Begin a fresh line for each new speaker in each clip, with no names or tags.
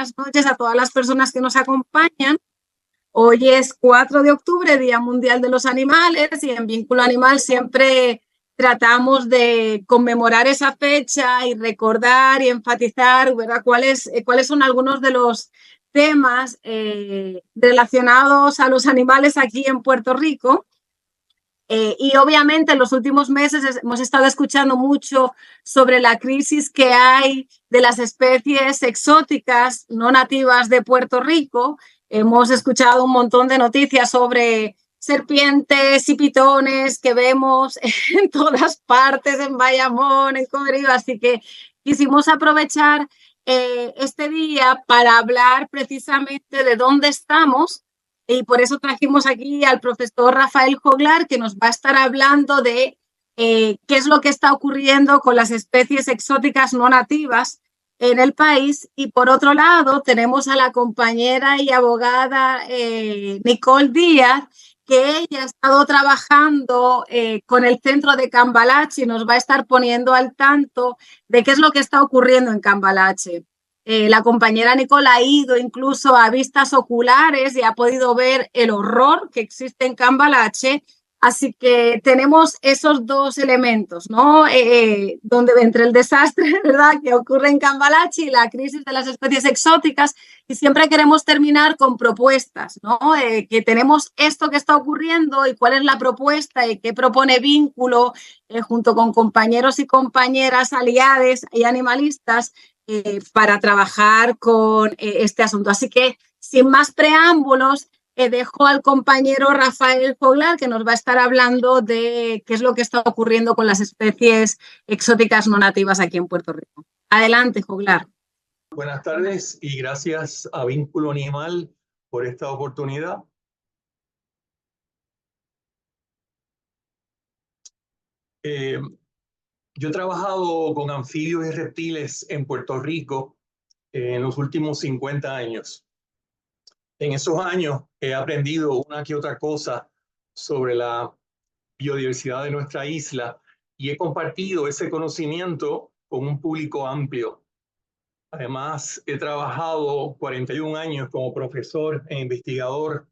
buenas noches a todas las personas que nos acompañan. Hoy es 4 de octubre, Día Mundial de los Animales, y en Vínculo Animal siempre tratamos de conmemorar esa fecha y recordar y enfatizar, ¿verdad?, cuáles son algunos de los temas relacionados a los animales aquí en Puerto Rico. Y obviamente en los últimos meses hemos estado escuchando mucho sobre la crisis que hay de las especies exóticas no nativas de Puerto Rico. Hemos escuchado un montón de noticias sobre serpientes y pitones que vemos en todas partes, en Bayamón, en Comerío, así que quisimos aprovechar este día para hablar precisamente de dónde estamos. Y por eso trajimos aquí al profesor Rafael Joglar, que nos va a estar hablando de qué es lo que está ocurriendo con las especies exóticas no nativas en el país. Y por otro lado, tenemos a la compañera y abogada Nicole Díaz, que ella ha estado trabajando con el centro de Cambalache y nos va a estar poniendo al tanto de qué es lo que está ocurriendo en Cambalache. La compañera Nicole ha ido incluso a vistas oculares y ha podido ver el horror que existe en Cambalache. Así que tenemos esos dos elementos, ¿no? Donde entre el desastre, ¿verdad?, que ocurre en Cambalache y la crisis de las especies exóticas. Y siempre queremos terminar con propuestas, ¿no? Que tenemos esto que está ocurriendo y cuál es la propuesta y qué propone Vínculo junto con compañeros y compañeras aliadas y animalistas para trabajar con este asunto. Así que, sin más preámbulos, dejo al compañero Rafael Joglar, que nos va a estar hablando de qué es lo que está ocurriendo con las especies exóticas no nativas aquí en Puerto Rico. Adelante, Joglar.
Buenas tardes y gracias a Vínculo Animal por esta oportunidad. Yo he trabajado con anfibios y reptiles en Puerto Rico en los últimos 50 años. En esos años he aprendido una que otra cosa sobre la biodiversidad de nuestra isla y he compartido ese conocimiento con un público amplio. Además, he trabajado 41 años como profesor e investigador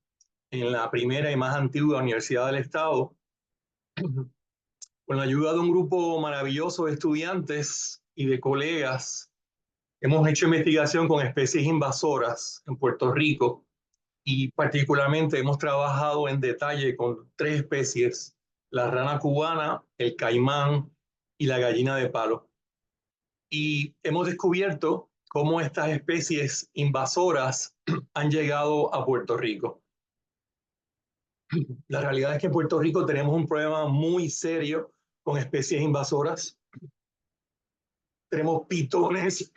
en la primera y más antigua Universidad del Estado, con la ayuda de un grupo maravilloso de estudiantes y de colegas. Hemos hecho investigación con especies invasoras en Puerto Rico y particularmente hemos trabajado en detalle con 3 especies: la rana cubana, el caimán y la gallina de palo. Y hemos descubierto cómo estas especies invasoras han llegado a Puerto Rico. La realidad es que en Puerto Rico tenemos un problema muy serio con especies invasoras. Tenemos pitones,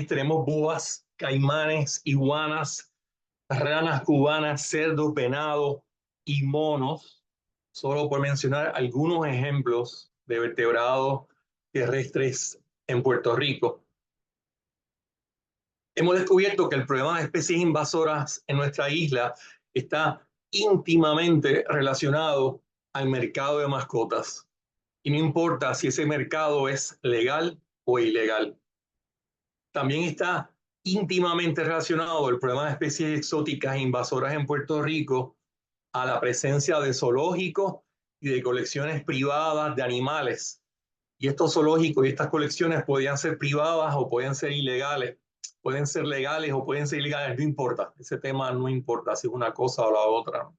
tenemos boas, caimanes, iguanas, ranas cubanas, cerdos, venados y monos, solo por mencionar algunos ejemplos de vertebrados terrestres en Puerto Rico. Hemos descubierto que el problema de especies invasoras en nuestra isla está íntimamente relacionado al mercado de mascotas. Y no importa si ese mercado es legal o ilegal. También está íntimamente relacionado el problema de especies exóticas e invasoras en Puerto Rico a la presencia de zoológicos y de colecciones privadas de animales. Y estos zoológicos y estas colecciones podían ser privadas o pueden ser ilegales, pueden ser legales o pueden ser ilegales, no importa. Ese tema no importa si es una cosa o la otra.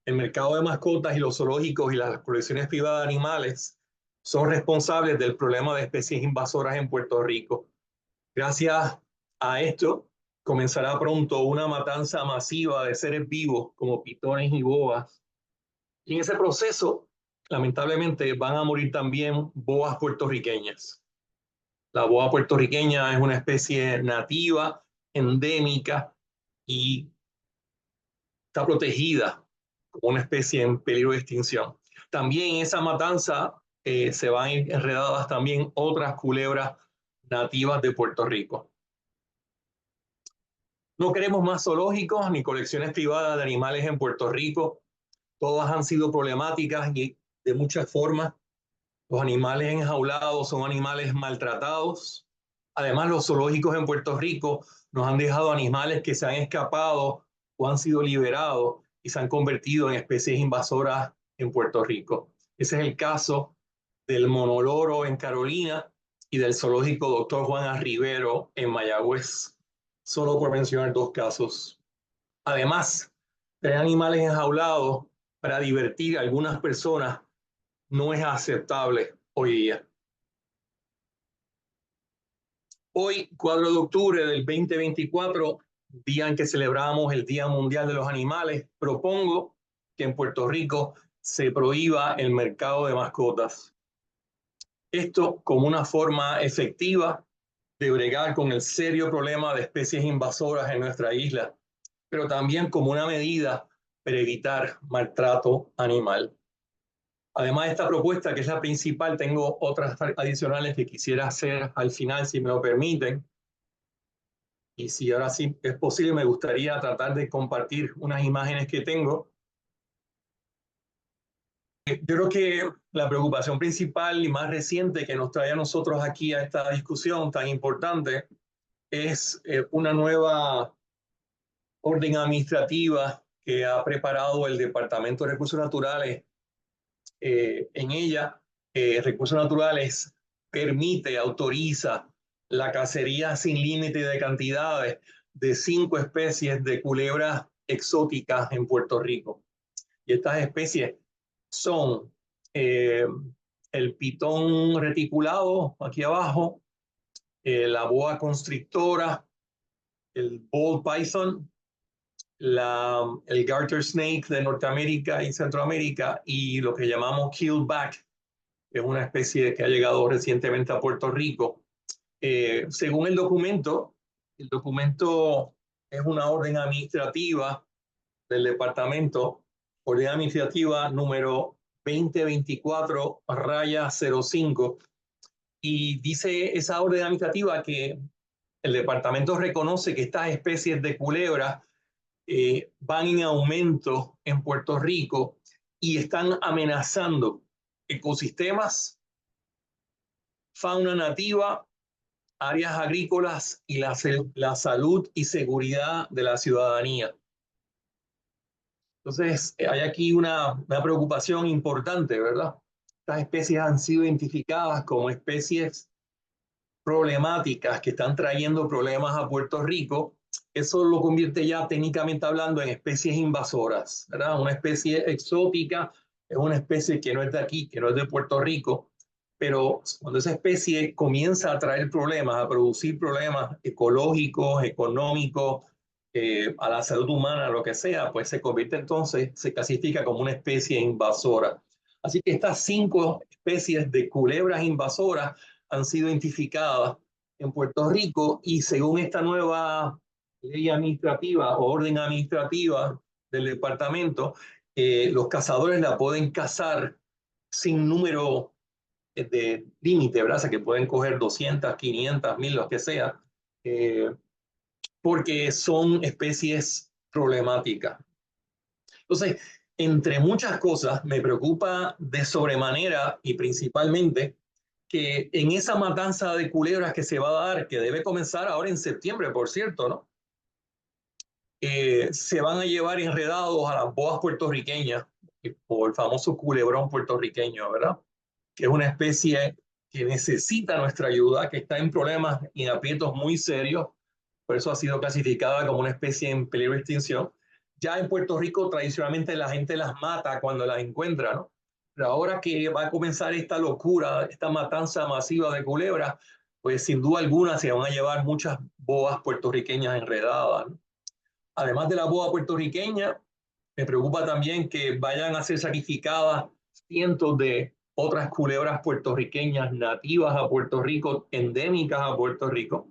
El mercado de mascotas y los zoológicos y las colecciones privadas de animales son responsables del problema de especies invasoras en Puerto Rico. Gracias a esto, comenzará pronto una matanza masiva de seres vivos como pitones y boas. Y en ese proceso, lamentablemente, van a morir también boas puertorriqueñas. La boa puertorriqueña es una especie nativa, endémica y está protegida como una especie en peligro de extinción. También en esa matanza se van enredadas también otras culebras nativas de Puerto Rico. No queremos más zoológicos ni colecciones privadas de animales en Puerto Rico. Todas han sido problemáticas y de muchas formas. Los animales enjaulados son animales maltratados, Además, los zoológicos en Puerto Rico nos han dejado animales que se han escapado o han sido liberados y se han convertido en especies invasoras en Puerto Rico. Ese es el caso del monoloro en Carolina y del zoológico Dr. Juan A. Rivero en Mayagüez, solo por mencionar dos casos. Además, tener animales enjaulados para divertir a algunas personas no es aceptable hoy día. Hoy, 4 de octubre del 2024, día en que celebramos el Día Mundial de los Animales, propongo que en Puerto Rico se prohíba el mercado de mascotas. Esto como una forma efectiva de bregar con el serio problema de especies invasoras en nuestra isla, pero también como una medida para evitar maltrato animal. Además de esta propuesta, que es la principal, tengo otras adicionales que quisiera hacer al final, si me lo permiten. Y si ahora sí es posible, me gustaría tratar de compartir unas imágenes que tengo. Yo creo que la preocupación principal y más reciente que nos trae a nosotros aquí a esta discusión tan importante es una nueva orden administrativa que ha preparado el Departamento de Recursos Naturales. En ella, Recursos Naturales permite, autoriza la cacería sin límite de cantidades de 5 especies de culebras exóticas en Puerto Rico. Y estas especies son el pitón reticulado aquí abajo, la boa constrictora, el ball python, el garter snake de Norteamérica y Centroamérica y lo que llamamos keelback, que es una especie que ha llegado recientemente a Puerto Rico. Según el documento es una orden administrativa del departamento, orden administrativa número 2024-05, y dice esa orden administrativa que el departamento reconoce que estas especies de culebras van en aumento en Puerto Rico y están amenazando ecosistemas, fauna nativa, áreas agrícolas y la salud y seguridad de la ciudadanía. Entonces, hay aquí una preocupación importante, ¿verdad? Estas especies han sido identificadas como especies problemáticas que están trayendo problemas a Puerto Rico. Eso lo convierte ya técnicamente hablando en especies invasoras, ¿verdad? Una especie exótica es una especie que no es de aquí, que no es de Puerto Rico, pero cuando esa especie comienza a traer problemas, a producir problemas ecológicos, económicos, a la salud humana, lo que sea, pues se convierte entonces, se clasifica como una especie invasora. Así que estas 5 especies de culebras invasoras han sido identificadas en Puerto Rico y según esta nueva ley administrativa o orden administrativa del departamento, los cazadores la pueden cazar sin número de límite, ¿verdad? O sea, que pueden coger 200, 500, 1000, lo que sea, porque son especies problemáticas. Entonces, entre muchas cosas, me preocupa de sobremanera y principalmente que en esa matanza de culebras que se va a dar, que debe comenzar ahora en septiembre, por cierto, ¿no? Se van a llevar enredados a las boas puertorriqueñas, o el famoso culebrón puertorriqueño, ¿verdad? Que es una especie que necesita nuestra ayuda, que está en problemas y en aprietos muy serios, por eso ha sido clasificada como una especie en peligro de extinción. Ya en Puerto Rico tradicionalmente la gente las mata cuando las encuentra, ¿no? Pero ahora que va a comenzar esta locura, esta matanza masiva de culebras, pues sin duda alguna se van a llevar muchas boas puertorriqueñas enredadas, ¿no? Además de la boa puertorriqueña, me preocupa también que vayan a ser sacrificadas cientos de otras culebras puertorriqueñas nativas a Puerto Rico, endémicas a Puerto Rico,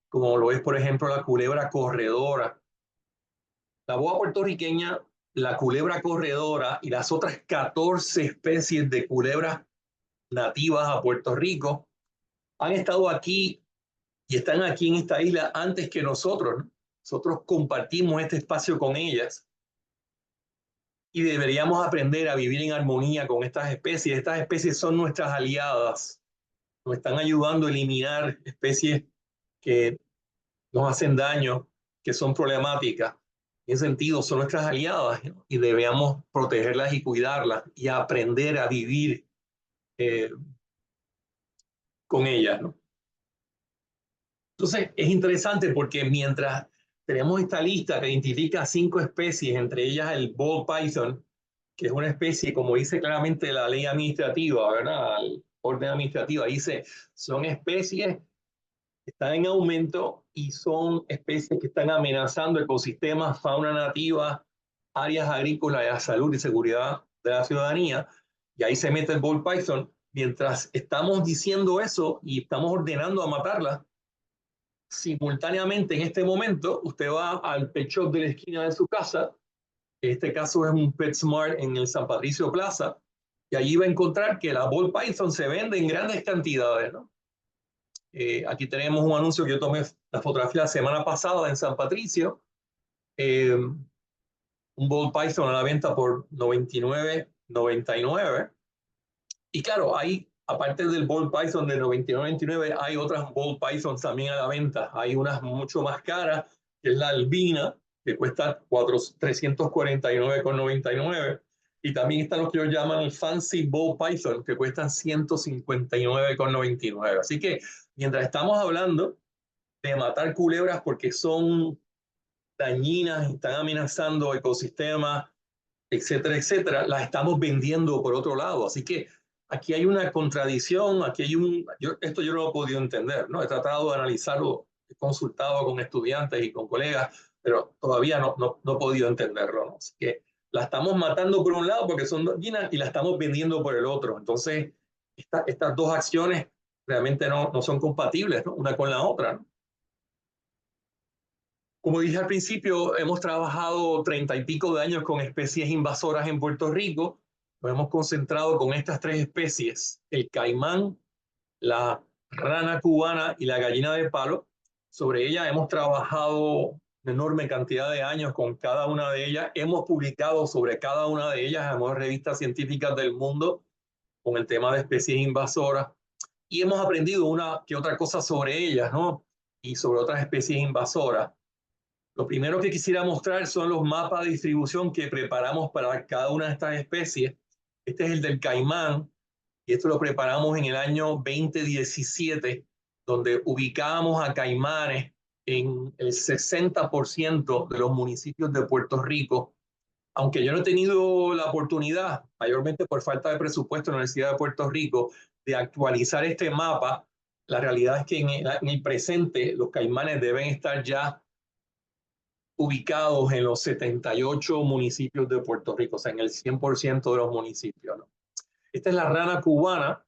como lo es, por ejemplo, la culebra corredora. La boa puertorriqueña, la culebra corredora y las otras 14 especies de culebras nativas a Puerto Rico han estado aquí y están aquí en esta isla antes que nosotros, ¿no? Nosotros compartimos este espacio con ellas y deberíamos aprender a vivir en armonía con estas especies. Estas especies son nuestras aliadas, nos están ayudando a eliminar especies que nos hacen daño, que son problemáticas. En ese sentido, son nuestras aliadas, ¿no? Y debemos protegerlas y cuidarlas y aprender a vivir con ellas, ¿no? Entonces, es interesante porque mientras tenemos esta lista que identifica 5 especies, entre ellas el ball python, que es una especie, como dice claramente la ley administrativa, ¿verdad? El orden administrativo, dice, son especies que están en aumento y son especies que están amenazando ecosistemas, fauna nativa, áreas agrícolas, la salud y seguridad de la ciudadanía. Y ahí se mete el ball python. Mientras estamos diciendo eso y estamos ordenando a matarla, simultáneamente en este momento usted va al pet shop de la esquina de su casa, en este caso es un PetSmart en el San Patricio Plaza, y allí va a encontrar que la ball python se vende en grandes cantidades, ¿no? Aquí tenemos un anuncio que yo tomé la fotografía la semana pasada en San Patricio, un ball python a la venta por $99.99. Y claro, hay, aparte del ball python de $99.99, hay otras ball pythons también a la venta. Hay unas mucho más caras, que es la albina, que cuesta $349.99. Y también están los que ellos llaman el fancy ball python, que cuestan $159.99. Así que mientras estamos hablando de matar culebras porque son dañinas, están amenazando ecosistemas, etcétera, etcétera, las estamos vendiendo por otro lado. Así que aquí hay una contradicción, aquí hay esto yo no lo he podido entender, ¿no? He tratado de analizarlo, he consultado con estudiantes y con colegas, pero todavía no he podido entenderlo, ¿no? Así que la estamos matando por un lado porque son dañinas y la estamos vendiendo por el otro. Entonces, estas dos acciones realmente no son compatibles, ¿no? Una con la otra, ¿no? Como dije al principio, hemos trabajado 30 y pico de años con especies invasoras en Puerto Rico. Nos hemos concentrado con estas 3 especies, el caimán, la rana cubana y la gallina de palo. Sobre ellas hemos trabajado una enorme cantidad de años con cada una de ellas. Hemos publicado sobre cada una de ellas en revistas científicas del mundo con el tema de especies invasoras. Y hemos aprendido una que otra cosa sobre ellas, ¿no? Y sobre otras especies invasoras. Lo primero que quisiera mostrar son los mapas de distribución que preparamos para cada una de estas especies. Este es el del caimán, y esto lo preparamos en el año 2017, donde ubicábamos a caimanes en el 60% de los municipios de Puerto Rico. Aunque yo no he tenido la oportunidad, mayormente por falta de presupuesto en la Universidad de Puerto Rico, de actualizar este mapa, la realidad es que en el presente los caimanes deben estar ya ubicados en los 78 municipios de Puerto Rico, o sea, en el 100% de los municipios, ¿no? Esta es la rana cubana.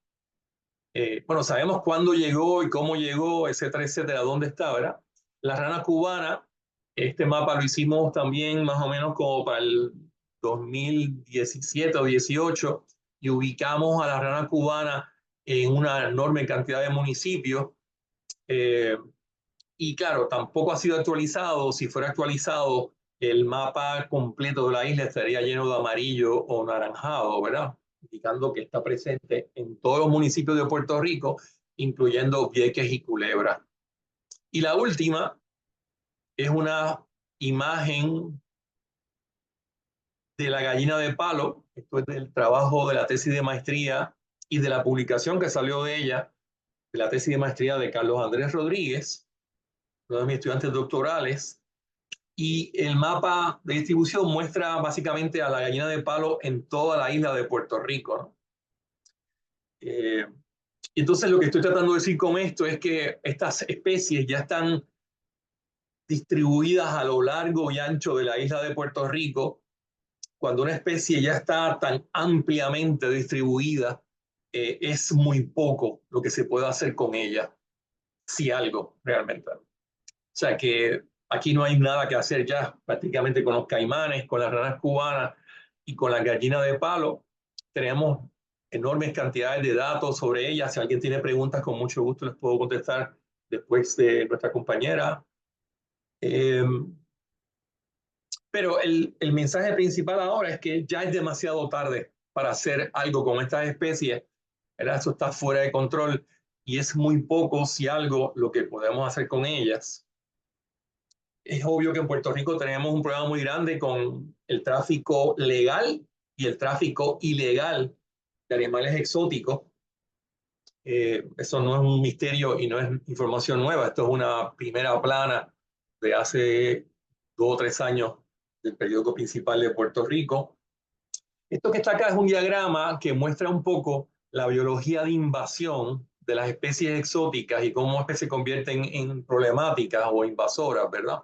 Bueno, sabemos cuándo llegó y cómo llegó, etcétera, etcétera, dónde está, ¿verdad? La rana cubana, este mapa lo hicimos también más o menos como para el 2017 o 18 y ubicamos a la rana cubana en una enorme cantidad de municipios. Y claro, tampoco ha sido actualizado. Si fuera actualizado, el mapa completo de la isla estaría lleno de amarillo o naranjado, ¿verdad? Indicando que está presente en todos los municipios de Puerto Rico, incluyendo Vieques y Culebra. Y la última es una imagen de la gallina de palo. Esto es del trabajo de la tesis de maestría y de la publicación que salió de ella, de la tesis de maestría de Carlos Andrés Rodríguez, uno de mis estudiantes doctorales. Y el mapa de distribución muestra básicamente a la gallina de palo en toda la isla de Puerto Rico, ¿no? Entonces lo que estoy tratando de decir con esto es que estas especies ya están distribuidas a lo largo y ancho de la isla de Puerto Rico. Cuando una especie ya está tan ampliamente distribuida, es muy poco lo que se puede hacer con ella, si algo realmente. O sea que aquí no hay nada que hacer ya, prácticamente con los caimanes, con las ranas cubanas y con la gallina de palo. Tenemos enormes cantidades de datos sobre ellas. Si alguien tiene preguntas, con mucho gusto les puedo contestar después de nuestra compañera. Pero el mensaje principal ahora es que ya es demasiado tarde para hacer algo con estas especies, ¿verdad? Eso está fuera de control. y es muy poco, si algo, lo que podemos hacer con ellas. Es obvio que en Puerto Rico tenemos un problema muy grande con el tráfico legal y el tráfico ilegal de animales exóticos. Eso no es un misterio y no es información nueva. Esto es una primera plana de hace 2 o 3 años del periódico principal de Puerto Rico. Esto que está acá es un diagrama que muestra un poco la biología de invasión de las especies exóticas y cómo es que se convierten en problemáticas o invasoras, ¿verdad?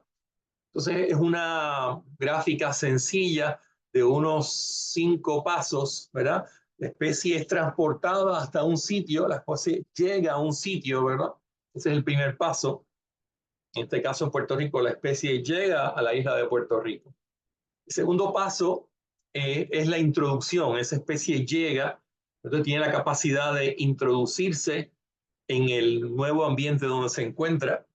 Entonces es una gráfica sencilla de unos 5 pasos, ¿verdad? La especie es transportada hasta un sitio, la especie llega a un sitio, ¿verdad? Ese es el primer paso. En este caso, en Puerto Rico, la especie llega a la isla de Puerto Rico. El segundo paso es la introducción. Esa especie llega, entonces tiene la capacidad de introducirse en el nuevo ambiente donde se encuentra.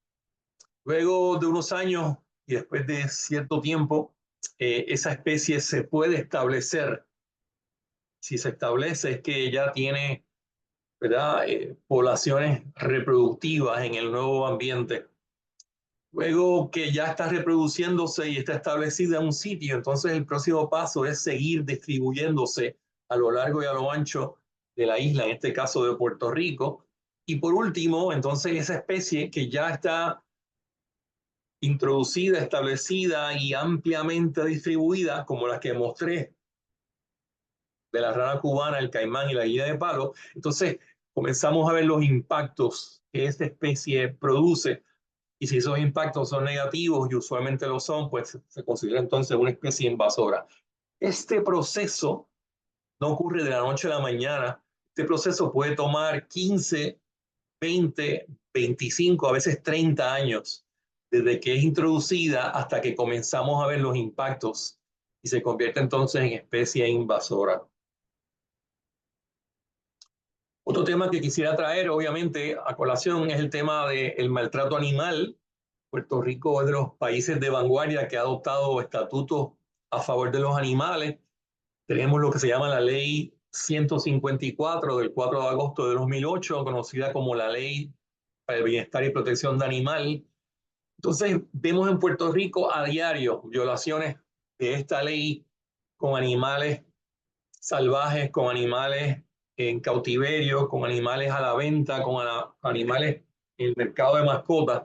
Luego de unos años y después de cierto tiempo, esa especie se puede establecer. Si se establece es que ya tiene, ¿verdad? Poblaciones reproductivas en el nuevo ambiente. Luego que ya está reproduciéndose y está establecida en un sitio, entonces el próximo paso es seguir distribuyéndose a lo largo y a lo ancho de la isla, en este caso de Puerto Rico. Y por último, entonces esa especie que ya está introducida, establecida y ampliamente distribuida, como las que mostré de la rana cubana, el caimán y la guía de palo, entonces comenzamos a ver los impactos que esta especie produce. Y si esos impactos son negativos, y usualmente lo son, pues se considera entonces una especie invasora. Este proceso no ocurre de la noche a la mañana. Este proceso puede tomar 15, 20, 25, a veces 30 años, desde que es introducida hasta que comenzamos a ver los impactos y se convierte entonces en especie invasora. Otro tema que quisiera traer, obviamente, a colación es el tema del maltrato animal. Puerto Rico es de los países de vanguardia que ha adoptado estatutos a favor de los animales. Tenemos lo que se llama la Ley 154 del 4 de agosto de 2008, conocida como la Ley para el Bienestar y Protección de Animal. Entonces, vemos en Puerto Rico a diario violaciones de esta ley con animales salvajes, con animales en cautiverio, con animales a la venta, con animales en el mercado de mascotas.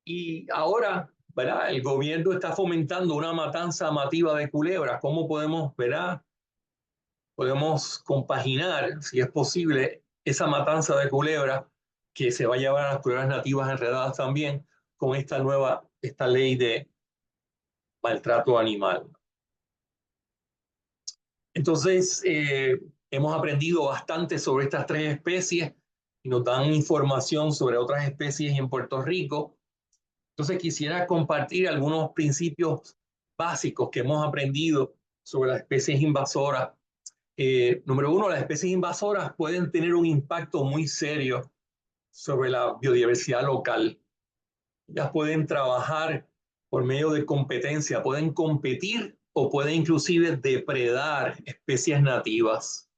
Y ahora, ¿verdad? El gobierno está fomentando una matanza masiva de culebras. ¿Cómo podemos, ¿verdad? Podemos compaginar, si es posible, esa matanza de culebras que se va a llevar a las culebras nativas enredadas también con esta ley de maltrato animal. Entonces, hemos aprendido bastante sobre estas 3 especies y nos dan información sobre otras especies en Puerto Rico. Entonces, quisiera compartir algunos principios básicos que hemos aprendido sobre las especies invasoras. Número 1, las especies invasoras pueden tener un impacto muy serio sobre la biodiversidad local. Ellas pueden trabajar por medio de competencia, pueden competir o pueden inclusive depredar especies nativas.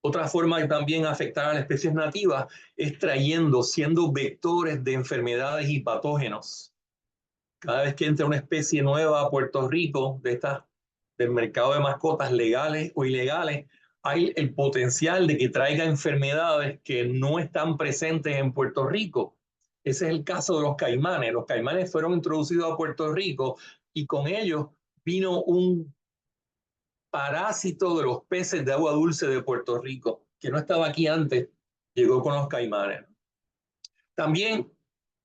Otra forma de también afectar a las especies nativas es siendo vectores de enfermedades y patógenos. Cada vez que entra una especie nueva a Puerto Rico, del mercado de mascotas legales o ilegales, hay el potencial de que traiga enfermedades que no están presentes en Puerto Rico. Ese es el caso de los caimanes. Los caimanes fueron introducidos a Puerto Rico y con ellos vino un parásito de los peces de agua dulce de Puerto Rico, que no estaba aquí antes, llegó con los caimanes. También,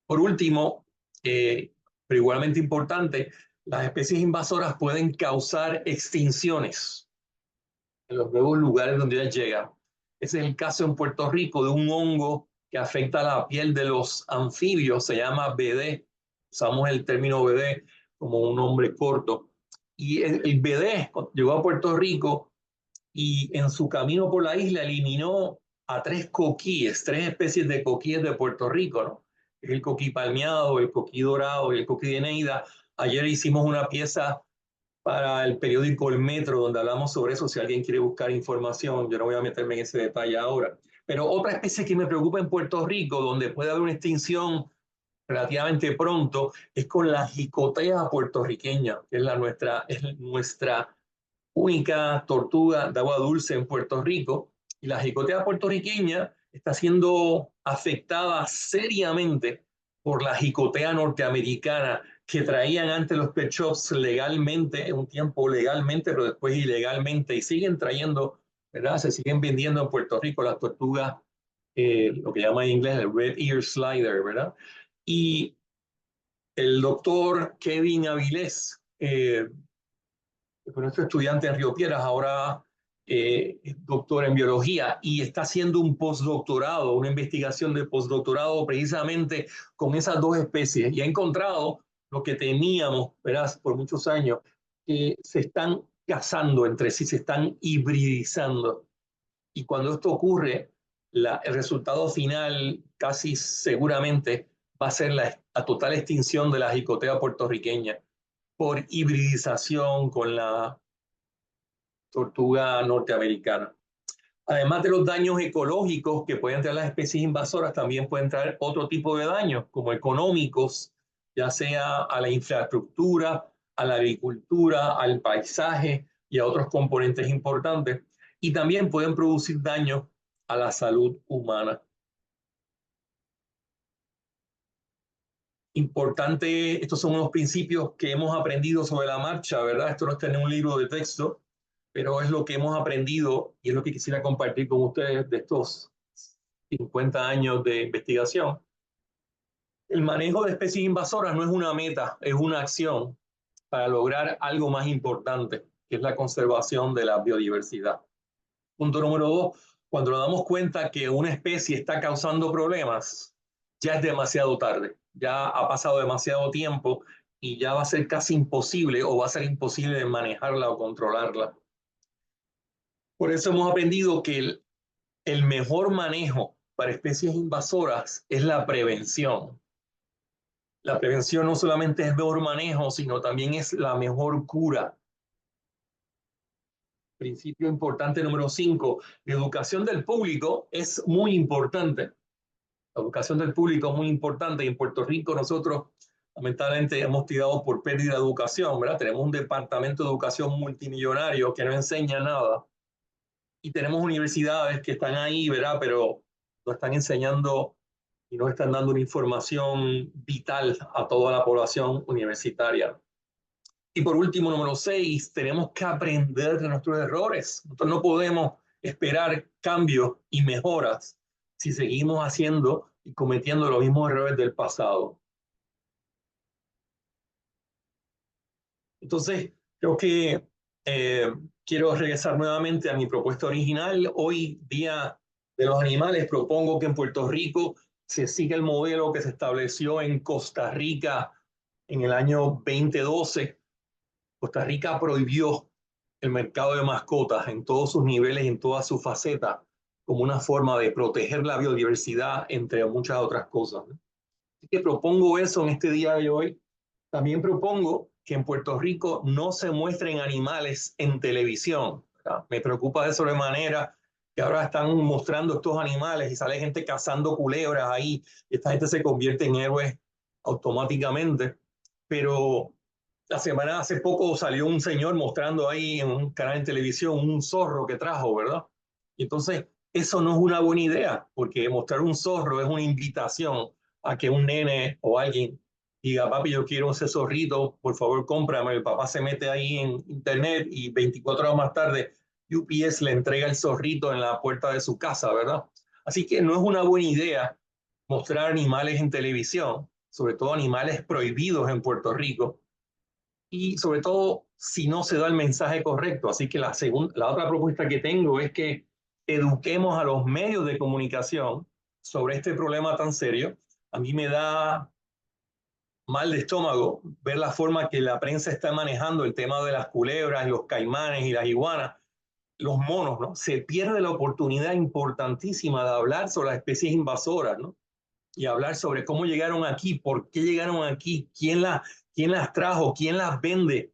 por último, pero igualmente importante, las especies invasoras pueden causar extinciones en los nuevos lugares donde ellas llegan. Ese es el caso en Puerto Rico de un hongo que afecta la piel de los anfibios, se llama BD. Usamos el término BD como un nombre corto. Y el BD llegó a Puerto Rico y en su camino por la isla eliminó a 3 especies de coquíes de Puerto Rico, ¿no? El coquí palmeado, el coquí dorado y el coquí de Neida. Ayer hicimos una pieza para el periódico El Metro donde hablamos sobre eso. Si alguien quiere buscar información, yo no voy a meterme en ese detalle ahora. Pero otra especie que me preocupa en Puerto Rico, donde puede haber una extinción relativamente pronto, es con la jicotea puertorriqueña, que es nuestra única tortuga de agua dulce en Puerto Rico. Y la jicotea puertorriqueña está siendo afectada seriamente por la jicotea norteamericana que traían antes los pet shops legalmente, un tiempo legalmente, pero después ilegalmente, y siguen trayendo, ¿verdad? Se siguen vendiendo en Puerto Rico las tortugas, lo que llama en inglés el Red Ear Slider, ¿verdad? Y el doctor Kevin Avilés, nuestro estudiante en Río Piedras, ahora es doctor en biología y está haciendo un postdoctorado, una investigación de postdoctorado precisamente con esas dos especies y ha encontrado lo que temíamos, verás, por muchos años, que se están cazando entre sí, se están hibridizando. Y cuando esto ocurre, el resultado final casi seguramente va a ser la total extinción de la jicotea puertorriqueña por hibridización con la tortuga norteamericana. Además de los daños ecológicos que pueden traer las especies invasoras, también pueden traer otro tipo de daños, como económicos, ya sea a la infraestructura, a la agricultura, al paisaje y a otros componentes importantes. Y también pueden producir daños a la salud humana. Importante, estos son unos principios que hemos aprendido sobre la marcha, ¿verdad? Esto no está en un libro de texto, pero es lo que hemos aprendido y es lo que quisiera compartir con ustedes de estos 50 años de investigación. El manejo de especies invasoras no es una meta, es una acción para lograr algo más importante, que es la conservación de la biodiversidad. Punto número 2, cuando nos damos cuenta que una especie está causando problemas, ya es demasiado tarde, ya ha pasado demasiado tiempo y ya va a ser casi imposible o va a ser imposible de manejarla o controlarla. Por eso hemos aprendido que el mejor manejo para especies invasoras es la prevención. La prevención no solamente es el mejor manejo, sino también es la mejor cura. Principio importante número 5, la educación del público es muy importante. La educación del público es muy importante y en Puerto Rico nosotros lamentablemente hemos tirado por pérdida de educación, ¿verdad? Tenemos un departamento de educación multimillonario que no enseña nada y tenemos universidades que están ahí, ¿verdad? Pero no están enseñando y no están dando una información vital a toda la población universitaria. Y por último, número 6, tenemos que aprender de nuestros errores. Nosotros no podemos esperar cambios y mejoras si seguimos haciendo y cometiendo los mismos errores del pasado. Entonces, creo que quiero regresar nuevamente a mi propuesta original. Hoy, Día de los Animales, propongo que en Puerto Rico se siga el modelo que se estableció en Costa Rica en el año 2012. Costa Rica prohibió el mercado de mascotas en todos sus niveles, en todas sus facetas, como una forma de proteger la biodiversidad, entre muchas otras cosas. Así que propongo eso en este día de hoy. También propongo que en Puerto Rico no se muestren animales en televisión. Me preocupa de sobremanera que ahora están mostrando estos animales y sale gente cazando culebras ahí. Y esta gente se convierte en héroes automáticamente. Pero hace poco salió un señor mostrando ahí en un canal de televisión un zorro que trajo, ¿verdad? Y entonces eso no es una buena idea, porque mostrar un zorro es una invitación a que un nene o alguien diga, papi, yo quiero ese zorrito, por favor cómprame. El papá se mete ahí en internet y 24 horas más tarde UPS le entrega el zorrito en la puerta de su casa, ¿verdad? Así que no es una buena idea mostrar animales en televisión, sobre todo animales prohibidos en Puerto Rico, y sobre todo si no se da el mensaje correcto. Así que la otra propuesta que tengo es que eduquemos a los medios de comunicación sobre este problema tan serio. A mí me da mal de estómago ver la forma que la prensa está manejando el tema de las culebras, los caimanes y las iguanas, los monos, ¿no? Se pierde la oportunidad importantísima de hablar sobre las especies invasoras, ¿no? Y hablar sobre cómo llegaron aquí, por qué llegaron aquí, quién las trajo, quién las vende,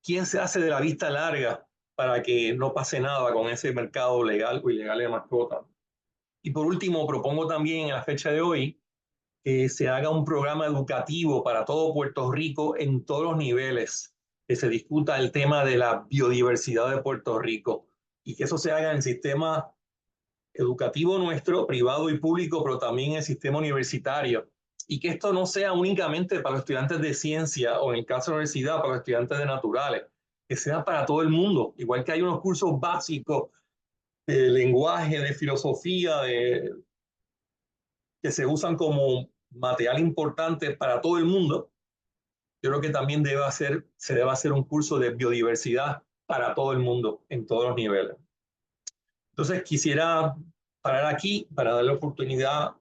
quién se hace de la vista larga para que no pase nada con ese mercado legal o ilegal de mascotas. Y por último, propongo también en la fecha de hoy que se haga un programa educativo para todo Puerto Rico en todos los niveles, que se discuta el tema de la biodiversidad de Puerto Rico y que eso se haga en el sistema educativo nuestro, privado y público, pero también en el sistema universitario. Y que esto no sea únicamente para los estudiantes de ciencia o en el caso de la universidad para los estudiantes de naturales, que sea para todo el mundo. Igual que hay unos cursos básicos de lenguaje, de filosofía, que se usan como material importante para todo el mundo. Yo creo que también se debe hacer un curso de biodiversidad para todo el mundo, en todos los niveles. Entonces quisiera parar aquí para darle oportunidad a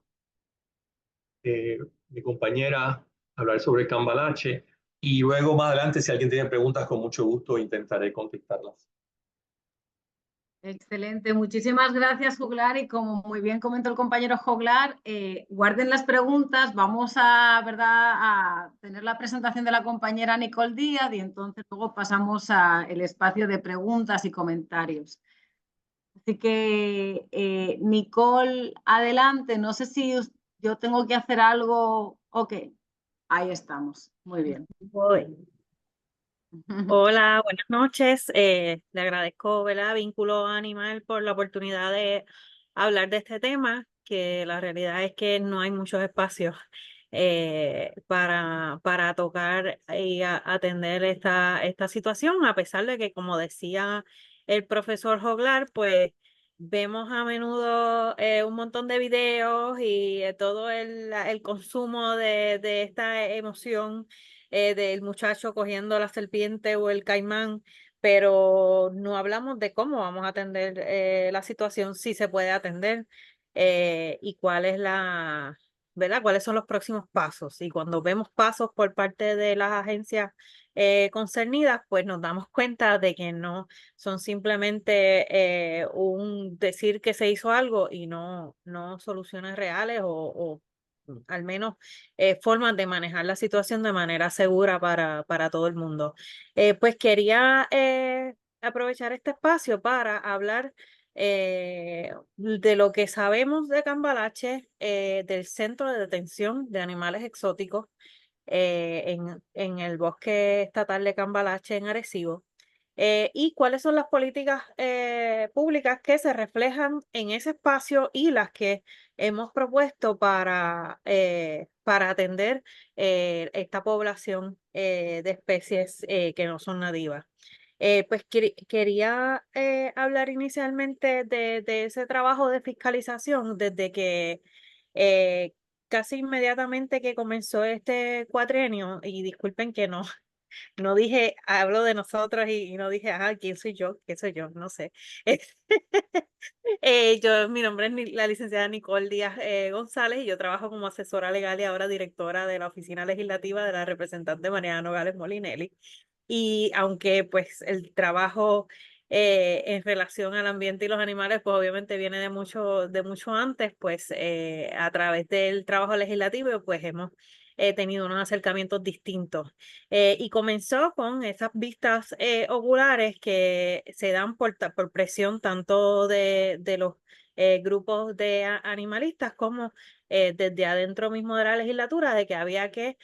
mi compañera a hablar sobre Cambalache y luego más adelante, si alguien tiene preguntas, con mucho gusto intentaré contestarlas.
Excelente, muchísimas gracias, Joglar. Y como muy bien comentó el compañero Joglar, guarden las preguntas. Vamos a, ¿verdad?, a tener la presentación de la compañera Nicole Díaz y entonces luego pasamos al espacio de preguntas y comentarios. Así que, Nicole, adelante. No sé si yo tengo que hacer algo. Ok, ahí estamos. Muy bien.
Voy. Hola, buenas noches. Le agradezco, ¿verdad?, Vínculo Animal por la oportunidad de hablar de este tema, que la realidad es que no hay muchos espacios para tocar y atender esta situación, a pesar de que, como decía el profesor Joglar, pues vemos a menudo un montón de videos y todo el consumo de esta emoción del muchacho cogiendo la serpiente o el caimán, pero no hablamos de cómo vamos a atender la situación, si se puede atender y cuál es ¿verdad? ¿Cuáles son los próximos pasos? Y cuando vemos pasos por parte de las agencias concernidas, pues nos damos cuenta de que no son simplemente un decir que se hizo algo y no soluciones reales o al menos formas de manejar la situación de manera segura para todo el mundo. Pues quería aprovechar este espacio para hablar de lo que sabemos de Cambalache, del Centro de Detención de Animales Exóticos en el Bosque Estatal de Cambalache en Arecibo. Y cuáles son las políticas públicas que se reflejan en ese espacio y las que hemos propuesto para atender esta población de especies que no son nativas. Pues quería hablar inicialmente de ese trabajo de fiscalización desde que eh, casi inmediatamente que comenzó este cuatrienio, y disculpen que no dije, hablo de nosotros y no dije, ajá, ¿quién soy yo? ¿Qué soy yo? No sé. Mi nombre es la licenciada Nicole Díaz González y yo trabajo como asesora legal y ahora directora de la Oficina Legislativa de la representante Mariana Nogales Molinelli. Y aunque pues el trabajo en relación al ambiente y los animales, pues obviamente viene de mucho antes, pues a través del trabajo legislativo, pues hemos tenido unos acercamientos distintos. Y comenzó con esas vistas oculares que se dan por presión tanto de los grupos de animalistas como desde adentro mismo de la legislatura, de que había que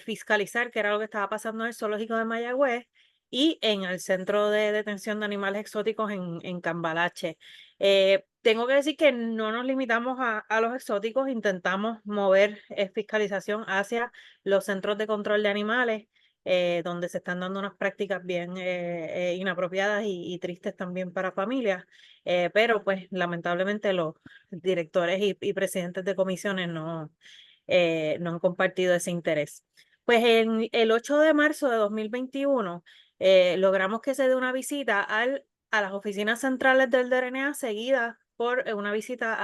fiscalizar qué era lo que estaba pasando en el zoológico de Mayagüez y en el Centro de Detención de Animales Exóticos en Cambalache. Tengo que decir que no nos limitamos a los exóticos, intentamos mover fiscalización hacia los centros de control de animales, donde se están dando unas prácticas bien inapropiadas y tristes también para familias, pero pues lamentablemente los directores y presidentes de comisiones no han compartido ese interés. Pues en el 8 de marzo de 2021 logramos que se dé una visita a las oficinas centrales del DRNA seguida por una visita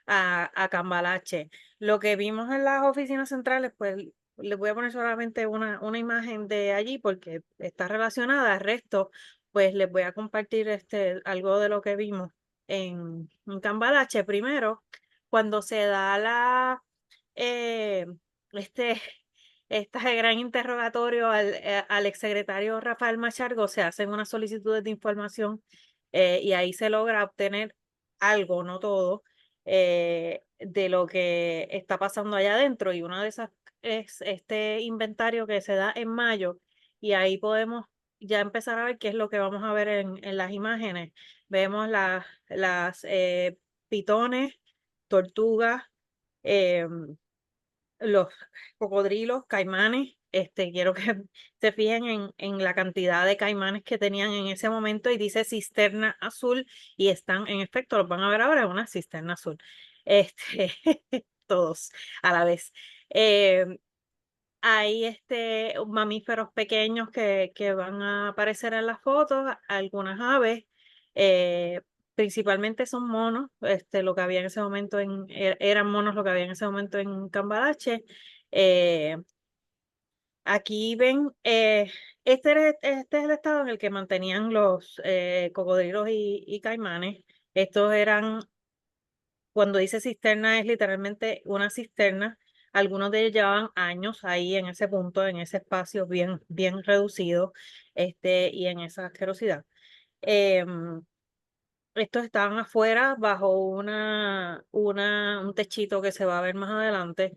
a Cambalache. Lo que vimos en las oficinas centrales, pues les voy a poner solamente una imagen de allí porque está relacionada. Al resto, pues les voy a compartir algo de lo que vimos en Cambalache. Primero, cuando se da eh, este, este gran interrogatorio al exsecretario Rafael Machargo, se hacen unas solicitudes de información y ahí se logra obtener algo, no todo, de lo que está pasando allá adentro, y una de esas es este inventario que se da en mayo, y ahí podemos ya empezar a ver qué es lo que vamos a ver en las imágenes. Vemos las pitones, tortugas, los cocodrilos, caimanes. Quiero que se fijen en la cantidad de caimanes que tenían en ese momento, y dice cisterna azul, y están, en efecto, los van a ver ahora, una cisterna azul. Este, todos a la vez. Hay mamíferos pequeños que van a aparecer en las fotos, algunas aves, eh, principalmente son monos, lo que había en ese momento eran monos lo que había en ese momento en Cambalache. Eh, Aquí ven, este es el estado en el que mantenían los cocodrilos y caimanes. Estos eran, cuando dice cisterna, es literalmente una cisterna. Algunos de ellos llevaban años ahí en ese punto, en ese espacio bien, bien reducido, y en esa asquerosidad. Em, Estos estaban afuera bajo un techito que se va a ver más adelante.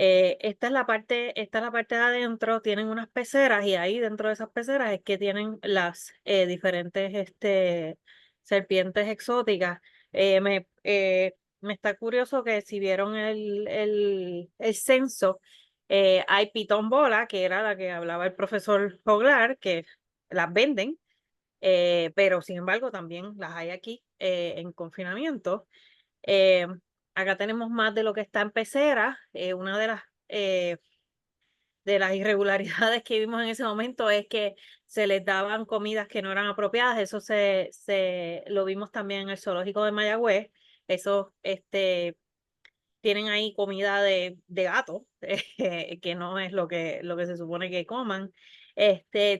Esta es la parte de adentro, tienen unas peceras, y ahí dentro de esas peceras es que tienen las diferentes serpientes exóticas. Me está curioso que si vieron el censo, hay pitón bola, que era la que hablaba el profesor Joglar, que las venden, pero sin embargo también las hay aquí en confinamiento. Eh, Acá tenemos más de lo que está en pecera. Una de las irregularidades que vimos en ese momento es que se les daban comidas que no eran apropiadas. Eso lo vimos también en el zoológico de Mayagüez. Eso, tienen ahí comida de gato, que no es lo que se supone que coman.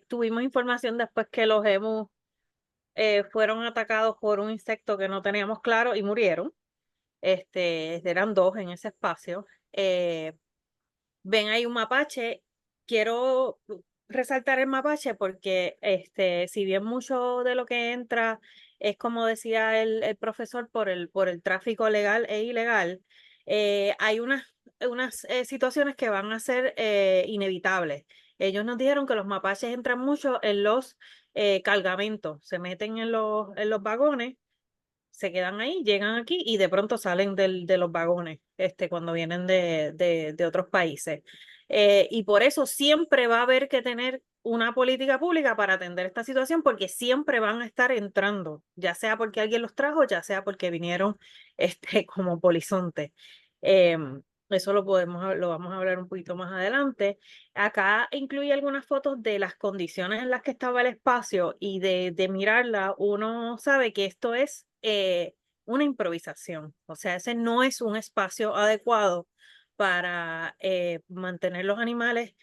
Tuvimos información después que los emus fueron atacados por un insecto que no teníamos claro y murieron. Eran dos en ese espacio. Ven ahí un mapache. Quiero resaltar el mapache porque, si bien mucho de lo que entra es, como decía el profesor, por el tráfico legal e ilegal, hay unas situaciones que van a ser inevitables. Ellos nos dijeron que los mapaches entran mucho en los cargamentos, se meten en los vagones, se quedan ahí, llegan aquí y de pronto salen de los vagones, cuando vienen de otros países. Y por eso siempre va a haber que tener una política pública para atender esta situación, porque siempre van a estar entrando, ya sea porque alguien los trajo, ya sea porque vinieron como polizontes. Eso lo vamos a hablar un poquito más adelante. Acá incluye algunas fotos de las condiciones en las que estaba el espacio, y de mirarla uno sabe que esto es una improvisación. O sea, ese no es un espacio adecuado para mantener los animales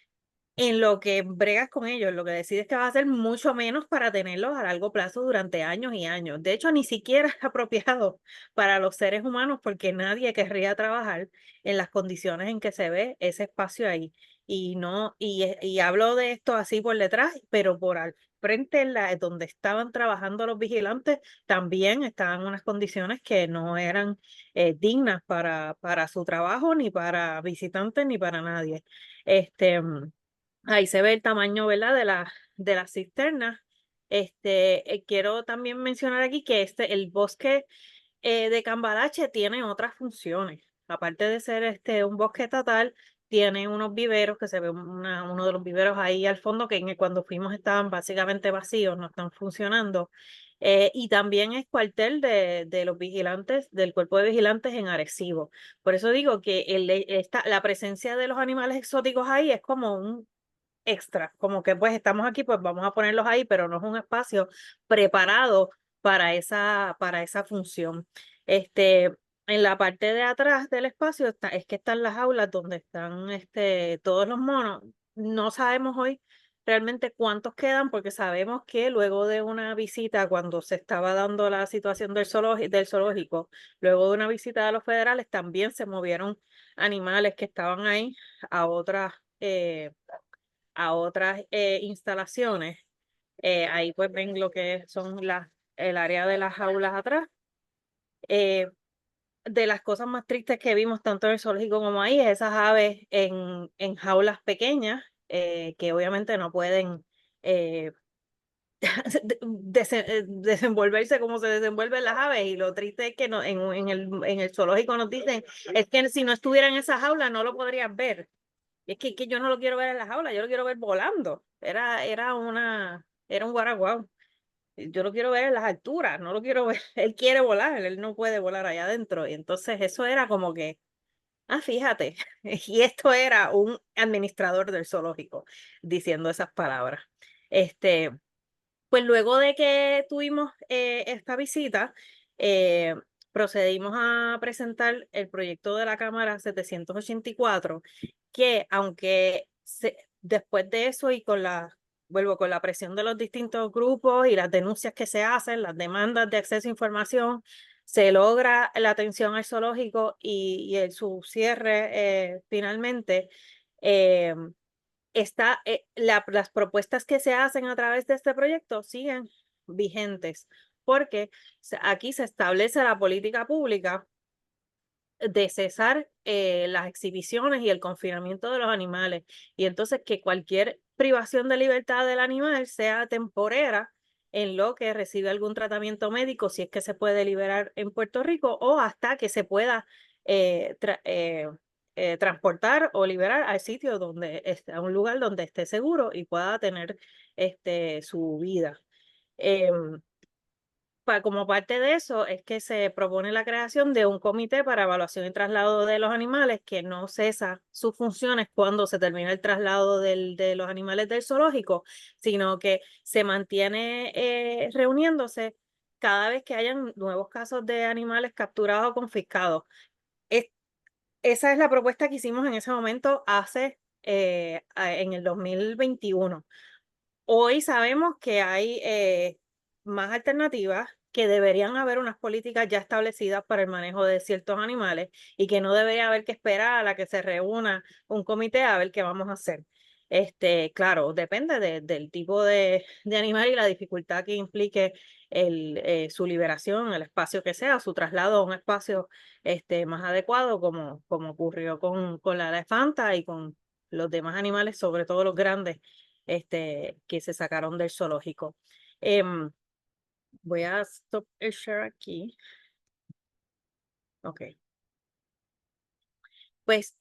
en lo que bregas con ellos, lo que decides que vas a hacer, mucho menos para tenerlos a largo plazo durante años y años. De hecho, ni siquiera es apropiado para los seres humanos, porque nadie querría trabajar en las condiciones en que se ve ese espacio ahí. Y no, y hablo de esto así por detrás, pero por al frente, donde estaban trabajando los vigilantes, también estaban en unas condiciones que no eran dignas para su trabajo, ni para visitantes, ni para nadie. Ahí se ve el tamaño, ¿verdad? De las cisternas. Quiero también mencionar aquí que el bosque de Cambalache tiene otras funciones. Aparte de ser un bosque estatal, tiene unos viveros, que se ve uno de los viveros ahí al fondo, que cuando fuimos estaban básicamente vacíos, no están funcionando. Y también es cuartel de los vigilantes, del cuerpo de vigilantes en Arecibo. Por eso digo que la presencia de los animales exóticos ahí es como un extra, como que pues estamos aquí, pues vamos a ponerlos ahí, pero no es un espacio preparado para esa función. En la parte de atrás del espacio es que están las aulas donde están todos los monos. No sabemos hoy realmente cuántos quedan, porque sabemos que luego de una visita, cuando se estaba dando la situación del zoológico, luego de una visita de los federales, también se movieron animales que estaban ahí a otras instalaciones. Ahí pues ven lo que son el área de las jaulas atrás. Eh, de las cosas más tristes que vimos tanto en el zoológico como ahí, es esas aves en jaulas pequeñas, que obviamente no pueden desenvolverse como se desenvuelven las aves. Y lo triste es que no, en el zoológico nos dicen, es que si no estuviera en esa jaula no lo podrías ver. Y es que yo no lo quiero ver en la jaula, yo lo quiero ver volando. Era un guaraguao. Yo lo quiero ver en las alturas, no lo quiero ver. Él quiere volar, él no puede volar allá adentro. Y entonces eso era como que, fíjate. Y esto era un administrador del zoológico diciendo esas palabras. Pues luego de que tuvimos esta visita, eh, procedimos a presentar el proyecto de la Cámara 784, que aunque después de eso y vuelvo con la presión de los distintos grupos y las denuncias que se hacen, las demandas de acceso a información, se logra la atención al zoológico y su cierre finalmente. eh, las propuestas que se hacen a través de este proyecto siguen vigentes, porque aquí se establece la política pública de cesar las exhibiciones y el confinamiento de los animales. Y entonces que cualquier privación de libertad del animal sea temporera en lo que recibe algún tratamiento médico, si es que se puede liberar en Puerto Rico, o hasta que se pueda transportar o liberar al sitio a un lugar donde esté seguro y pueda tener su vida. Como parte de eso es que se propone la creación de un comité para evaluación y traslado de los animales que no cesa sus funciones cuando se termina el traslado de los animales del zoológico, sino que se mantiene reuniéndose cada vez que hayan nuevos casos de animales capturados o confiscados. Esa es la propuesta que hicimos en ese momento en el 2021. Hoy sabemos que hay más alternativas, que deberían haber unas políticas ya establecidas para el manejo de ciertos animales y que no debería haber que esperar a la que se reúna un comité a ver qué vamos a hacer. Claro, depende del tipo de animal y la dificultad que implique su liberación, el espacio que sea, su traslado a un espacio más adecuado, como ocurrió con la elefanta y con los demás animales, sobre todo los grandes que se sacaron del zoológico. Voy a stop el share aquí. Ok. Pues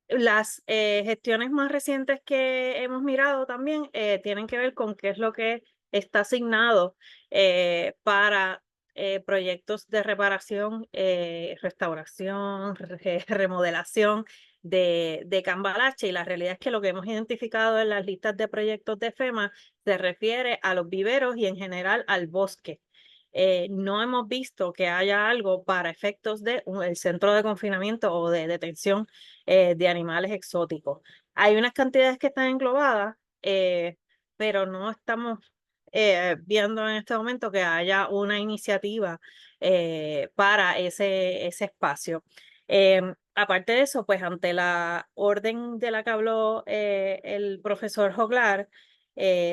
las gestiones más recientes que hemos mirado también tienen que ver con qué es lo que está asignado para proyectos de reparación, restauración, remodelación de Cambalache. Y la realidad es que lo que hemos identificado en las listas de proyectos de FEMA se refiere a los viveros y en general al bosque. No hemos visto que haya algo para efectos del centro de confinamiento o de detención de animales exóticos. Hay unas cantidades que están englobadas, pero no estamos viendo en este momento que haya una iniciativa para ese espacio. Aparte de eso, pues ante la orden de la que habló el profesor Joglar,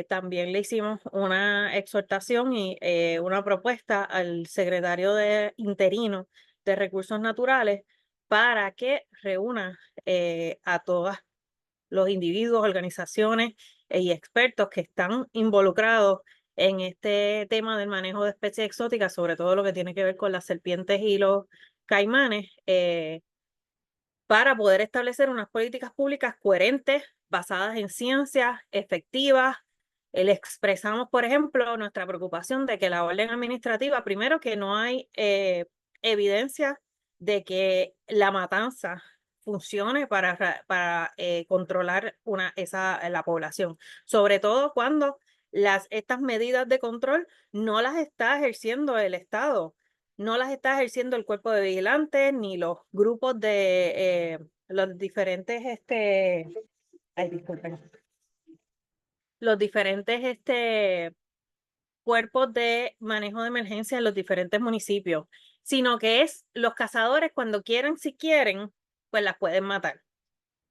también le hicimos una exhortación y una propuesta al secretario interino de Recursos Naturales para que reúna a todos los individuos, organizaciones y expertos que están involucrados en este tema del manejo de especies exóticas, sobre todo lo que tiene que ver con las serpientes y los caimanes, para poder establecer unas políticas públicas coherentes, basadas en ciencias, efectivas. Le expresamos, por ejemplo, nuestra preocupación de que la orden administrativa, primero, que no hay evidencia de que la matanza funcione para controlar la población, sobre todo cuando estas medidas de control no las está ejerciendo el Estado, no las está ejerciendo el cuerpo de vigilantes ni los grupos de los diferentes, ay, disculpen, los diferentes cuerpos de manejo de emergencia en los diferentes municipios, sino que es los cazadores cuando quieren, si quieren, pues las pueden matar.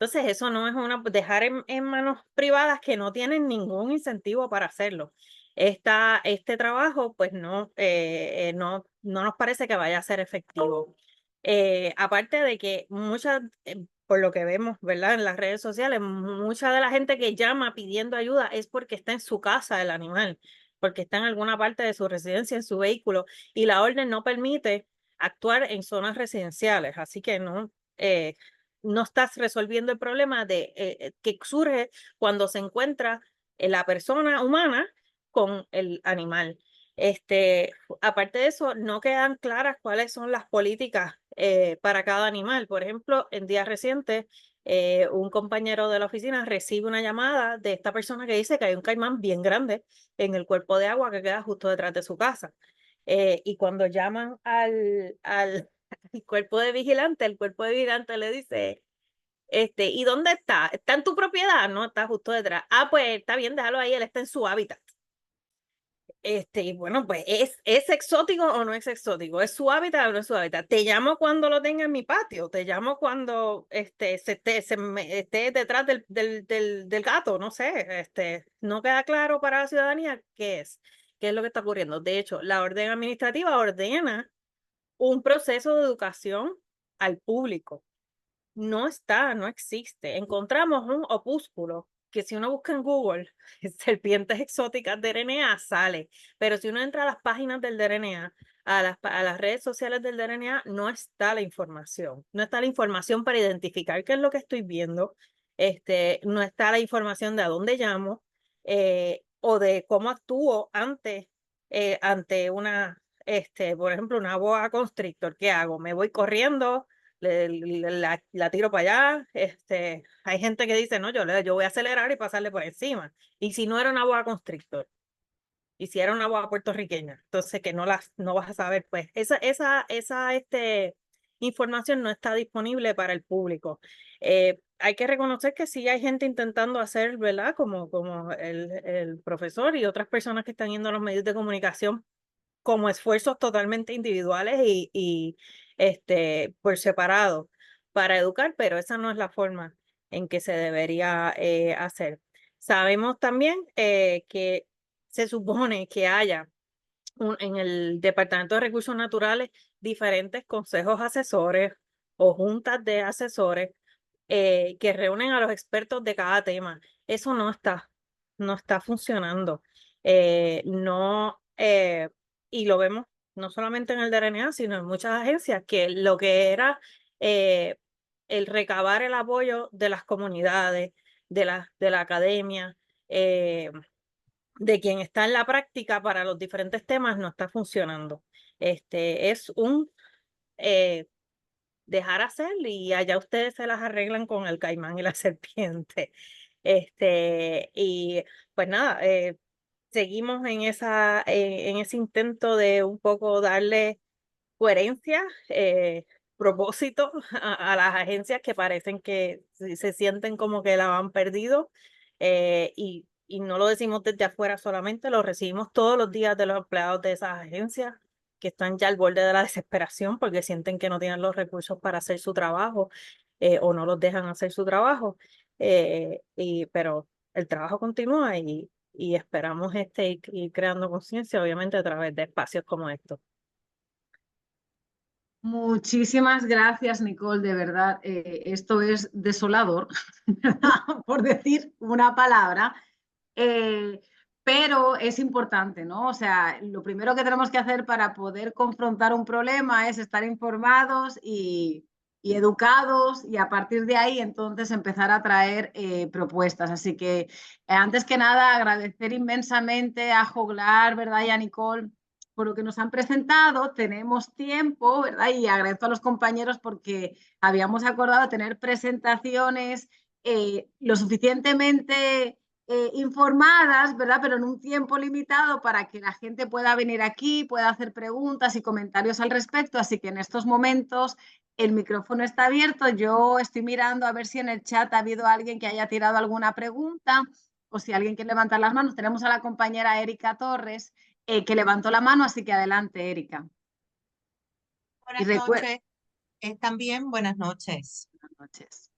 Entonces, eso no es dejar en manos privadas que no tienen ningún incentivo para hacerlo. Este trabajo, pues no nos parece que vaya a ser efectivo. Aparte de que por lo que vemos, ¿verdad? En las redes sociales, mucha de la gente que llama pidiendo ayuda es porque está en su casa el animal, porque está en alguna parte de su residencia, en su vehículo, y la orden no permite actuar en zonas residenciales. Así que no estás resolviendo el problema que surge cuando se encuentra la persona humana con el animal. Aparte de eso, no quedan claras cuáles son las políticas para cada animal. Por ejemplo, en días recientes, un compañero de la oficina recibe una llamada de esta persona que dice que hay un caimán bien grande en el cuerpo de agua que queda justo detrás de su casa. Y cuando llaman al cuerpo de vigilante, el cuerpo de vigilante le dice, ¿y dónde está? ¿Está en tu propiedad? No, está justo detrás. Ah, pues está bien, déjalo ahí, él está en su hábitat. Y bueno, pues ¿es exótico o no es exótico? ¿Es su hábitat o no es su hábitat? Te llamo cuando lo tenga en mi patio, te llamo cuando esté detrás del gato, no sé, no queda claro para la ciudadanía qué es lo que está ocurriendo. De hecho, la orden administrativa ordena un proceso de educación al público. No existe. Encontramos un opúsculo que si uno busca en Google, serpientes exóticas de RNA, sale. Pero si uno entra a las páginas del DRNA, a las redes sociales del DRNA, no está la información. No está la información para identificar qué es lo que estoy viendo. No está la información de a dónde llamo o de cómo actúo ante por ejemplo, una boa constrictor. ¿Qué hago? ¿Me voy corriendo? La tiro para allá. Hay gente que dice, no, yo voy a acelerar y pasarle por encima. Y si no era una boa constrictor, y si era una boa puertorriqueña, entonces que no vas a saber, pues esa información no está disponible para el público. Hay que reconocer que sí hay gente intentando hacer, ¿verdad? Como el profesor y otras personas que están yendo a los medios de comunicación como esfuerzos totalmente individuales y por separado para educar, pero esa no es la forma en que se debería hacer. Sabemos también que se supone que haya en el Departamento de Recursos Naturales diferentes consejos asesores o juntas de asesores que reúnen a los expertos de cada tema. Eso no está funcionando. No, y lo vemos no solamente en el DRNA, sino en muchas agencias, que lo que era eh, el recabar el apoyo de las comunidades, de la academia, de quien está en la práctica para los diferentes temas, no está funcionando. Es un dejar hacer y allá ustedes se las arreglan con el caimán y la serpiente. Y pues nada, seguimos en ese intento de un poco darle coherencia, propósito a las agencias que parecen que se sienten como que la han perdido. Y no lo decimos desde afuera solamente, lo recibimos todos los días de los empleados de esas agencias que están ya al borde de la desesperación porque sienten que no tienen los recursos para hacer su trabajo o no los dejan hacer su trabajo. Pero el trabajo continúa y esperamos ir creando conciencia, obviamente, a través de espacios como estos.
Muchísimas gracias, Nicole, de verdad. Esto es desolador, por decir una palabra, pero es importante, ¿no? O sea, lo primero que tenemos que hacer para poder confrontar un problema es estar informados y educados y a partir de ahí entonces empezar a traer propuestas. Así que antes que nada agradecer inmensamente a Joglar, ¿verdad? Y a Nicole por lo que nos han presentado. Tenemos tiempo, ¿verdad? Y agradezco a los compañeros porque habíamos acordado tener presentaciones lo suficientemente informadas, ¿verdad? Pero en un tiempo limitado para que la gente pueda venir aquí, pueda hacer preguntas y comentarios al respecto. Así que en estos momentos el micrófono está abierto. Yo estoy mirando a ver si en el chat ha habido alguien que haya tirado alguna pregunta o si alguien quiere levantar las manos. Tenemos a la compañera Erika Torres que levantó la mano, así que adelante, Erika.
Buenas noches. También buenas noches.
Buenas noches.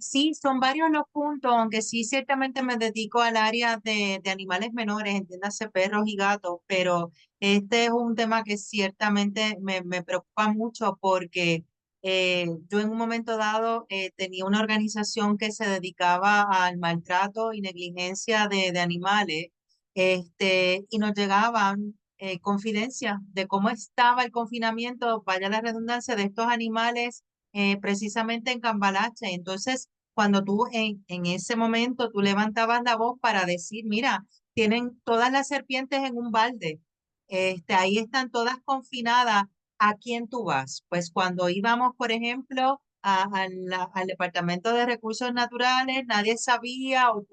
Sí, son varios los puntos, aunque sí ciertamente me dedico al área de animales menores, entiéndase perros y gatos, pero este es un tema que ciertamente me preocupa mucho porque yo en un momento dado tenía una organización que se dedicaba al maltrato y negligencia de animales, y nos llegaban confidencias de cómo estaba el confinamiento, vaya la redundancia, de estos animales precisamente en Cambalache. Entonces, cuando tú en ese momento tú levantabas la voz para decir, mira, tienen todas las serpientes en un balde, ahí están todas confinadas, ¿a quién tú vas? Pues cuando íbamos, por ejemplo, al Departamento de Recursos Naturales, nadie sabía o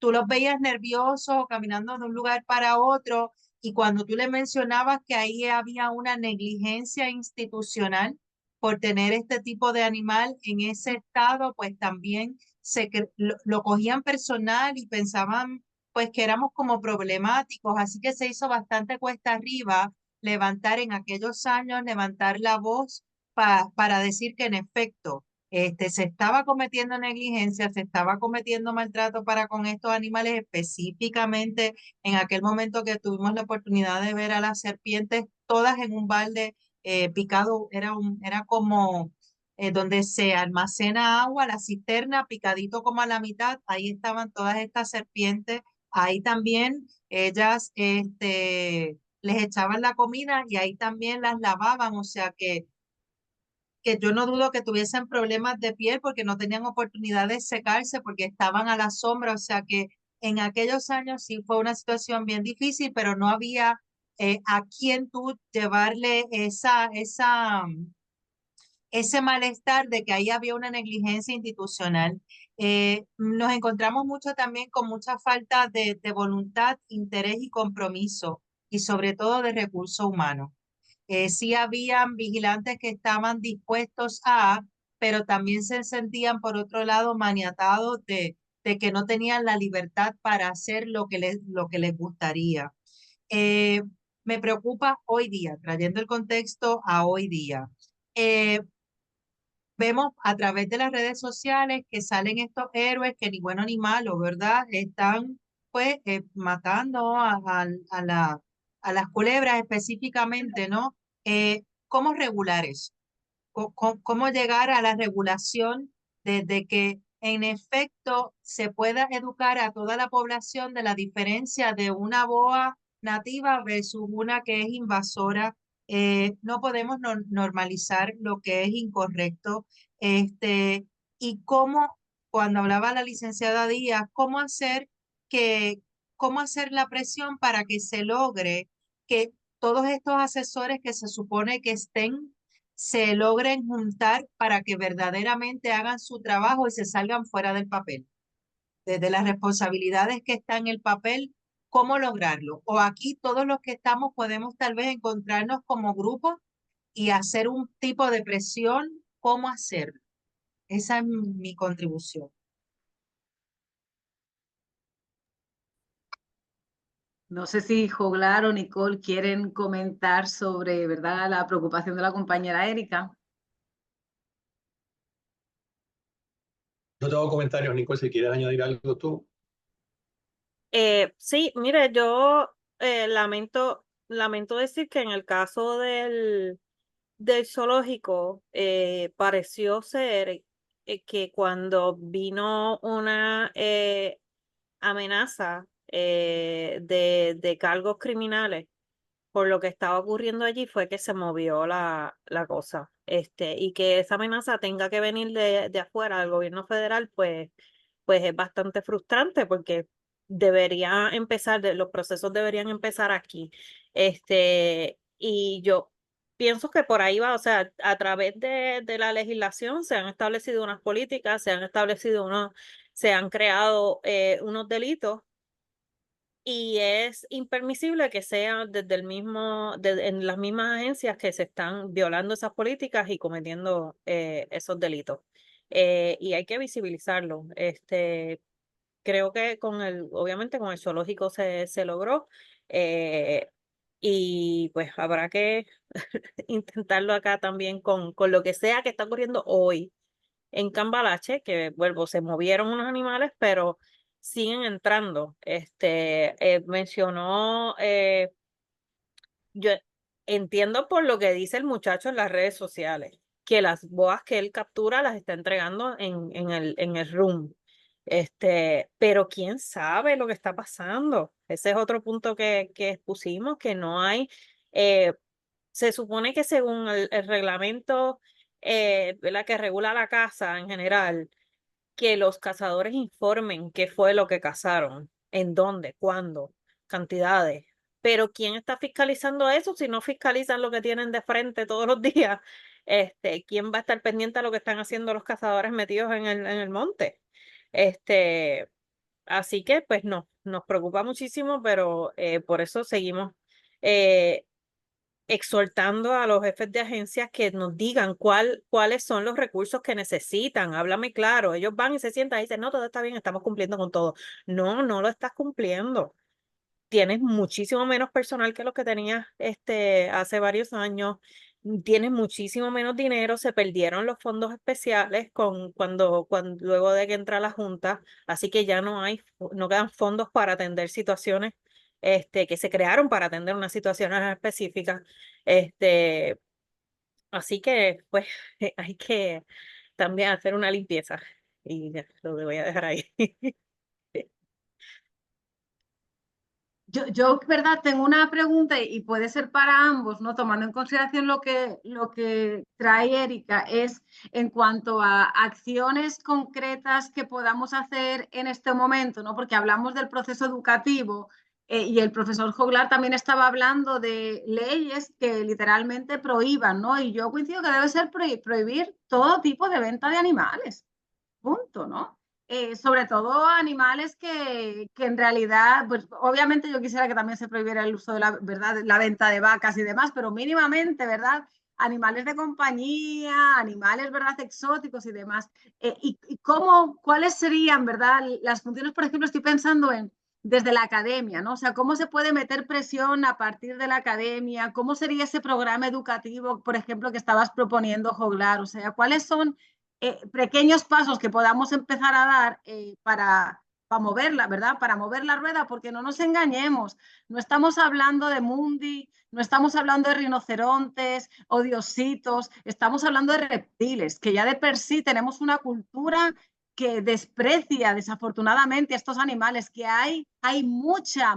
tú los veías nerviosos o caminando de un lugar para otro. Y cuando tú le mencionabas que ahí había una negligencia institucional, por tener este tipo de animal en ese estado, pues también lo cogían personal y pensaban pues que éramos como problemáticos, así que se hizo bastante cuesta arriba levantar en aquellos años, levantar la voz para decir que en efecto se estaba cometiendo negligencia, se estaba cometiendo maltrato para con estos animales, específicamente en aquel momento que tuvimos la oportunidad de ver a las serpientes todas en un balde picado, era como donde se almacena agua, la cisterna, picadito como a la mitad, ahí estaban todas estas serpientes, ahí también ellas les echaban la comida y ahí también las lavaban, o sea que yo no dudo que tuviesen problemas de piel porque no tenían oportunidad de secarse porque estaban a la sombra, o sea que en aquellos años sí fue una situación bien difícil, pero no había a quién tú llevarle ese malestar de que ahí había una negligencia institucional. Nos encontramos mucho también con mucha falta de voluntad, interés y compromiso, y sobre todo de recursos humanos. Sí habían vigilantes que estaban dispuestos pero también se sentían por otro lado maniatados de que no tenían la libertad para hacer lo que les gustaría. Eh, Me preocupa hoy día, trayendo el contexto a hoy día. Eh, Vemos a través de las redes sociales que salen estos héroes que ni bueno ni malo, ¿verdad? Están pues matando a las culebras específicamente, ¿no? ¿Cómo regular eso? ¿Cómo llegar a la regulación desde que en efecto se pueda educar a toda la población de la diferencia de una boa nativa versus una que es invasora? No podemos normalizar lo que es incorrecto. Y cómo, cuando hablaba la licenciada Díaz, que, cómo hacer la presión para que se logre que todos estos asesores que se supone que estén se logren juntar para que verdaderamente hagan su trabajo y se salgan fuera del papel. Desde las responsabilidades que están en el papel, ¿cómo lograrlo? O aquí todos los que estamos podemos tal vez encontrarnos como grupo y hacer un tipo de presión, ¿cómo hacerlo? Esa es mi contribución.
No sé si Joglar o Nicole quieren comentar sobre, ¿verdad?, la preocupación de la compañera Erika.
Yo tengo comentarios, Nicole, si quieres añadir algo tú.
Sí, mire, yo lamento decir que en el caso del zoológico pareció ser que cuando vino una amenaza de cargos criminales por lo que estaba ocurriendo allí fue que se movió la cosa. Y que esa amenaza tenga que venir de afuera del gobierno federal, pues es bastante frustrante porque debería empezar, los procesos deberían empezar aquí. Y yo pienso que por ahí va, o sea, a través de la legislación se han establecido unas políticas, se han creado unos delitos y es impermisible que sea desde en las mismas agencias que se están violando esas políticas y cometiendo esos delitos. Y hay que visibilizarlo. Creo que obviamente con el zoológico se logró. eh, y pues habrá que intentarlo acá también con lo que sea que está ocurriendo hoy en Cambalache, que vuelvo, se movieron unos animales, pero siguen entrando. Mencionó, yo entiendo por lo que dice el muchacho en las redes sociales, que las boas que él captura las está entregando en el room. Pero quién sabe lo que está pasando. Ese es otro punto que expusimos, que no hay, se supone que según el reglamento, ¿verdad?, que regula la caza en general, que los cazadores informen qué fue lo que cazaron, en dónde, cuándo, cantidades. Pero ¿quién está fiscalizando eso si no fiscalizan lo que tienen de frente todos los días? ¿Quién va a estar pendiente a lo que están haciendo los cazadores metidos en el monte? Así que, pues no, nos preocupa muchísimo, pero por eso seguimos eh, exhortando a los jefes de agencias que nos digan cuáles son los recursos que necesitan. Háblame claro. Ellos van y se sientan y dicen, no, todo está bien, estamos cumpliendo con todo. No, no lo estás cumpliendo. Tienes muchísimo menos personal que lo que tenías hace varios años. Tienes muchísimo menos dinero. Se perdieron los fondos especiales luego de que entra la Junta. Así que ya no quedan fondos para atender situaciones que se crearon para atender unas situaciones específicas. Este, Así que, pues, hay que también hacer una limpieza. Y ya, lo voy a dejar ahí.
¿Verdad? Tengo una pregunta y puede ser para ambos, ¿no? Tomando en consideración lo que trae Erika, es en cuanto a acciones concretas que podamos hacer en este momento, ¿no? Porque hablamos del proceso educativo y el profesor Joglar también estaba hablando de leyes que literalmente prohíban, ¿no? Y yo coincido que debe ser prohibir todo tipo de venta de animales, punto, ¿no? Sobre todo animales que en realidad, pues obviamente yo quisiera que también se prohibiera el uso de ¿verdad?, la venta de vacas y demás, pero mínimamente, ¿verdad? Animales de compañía, animales, ¿verdad?, exóticos y demás. ¿Cuáles serían, ¿verdad?, las funciones? Por ejemplo, estoy pensando desde la academia, ¿no? O sea, ¿cómo se puede meter presión a partir de la academia? ¿Cómo sería ese programa educativo, por ejemplo, que estabas proponiendo, Joglar? O sea, ¿cuáles son pequeños pasos que podamos empezar a dar para moverla, ¿verdad? Para mover la rueda, porque no nos engañemos, no estamos hablando de mundi, no estamos hablando de rinocerontes o de ositos, estamos hablando de reptiles, que ya de per sí tenemos una cultura que desprecia desafortunadamente a estos animales, que hay mucha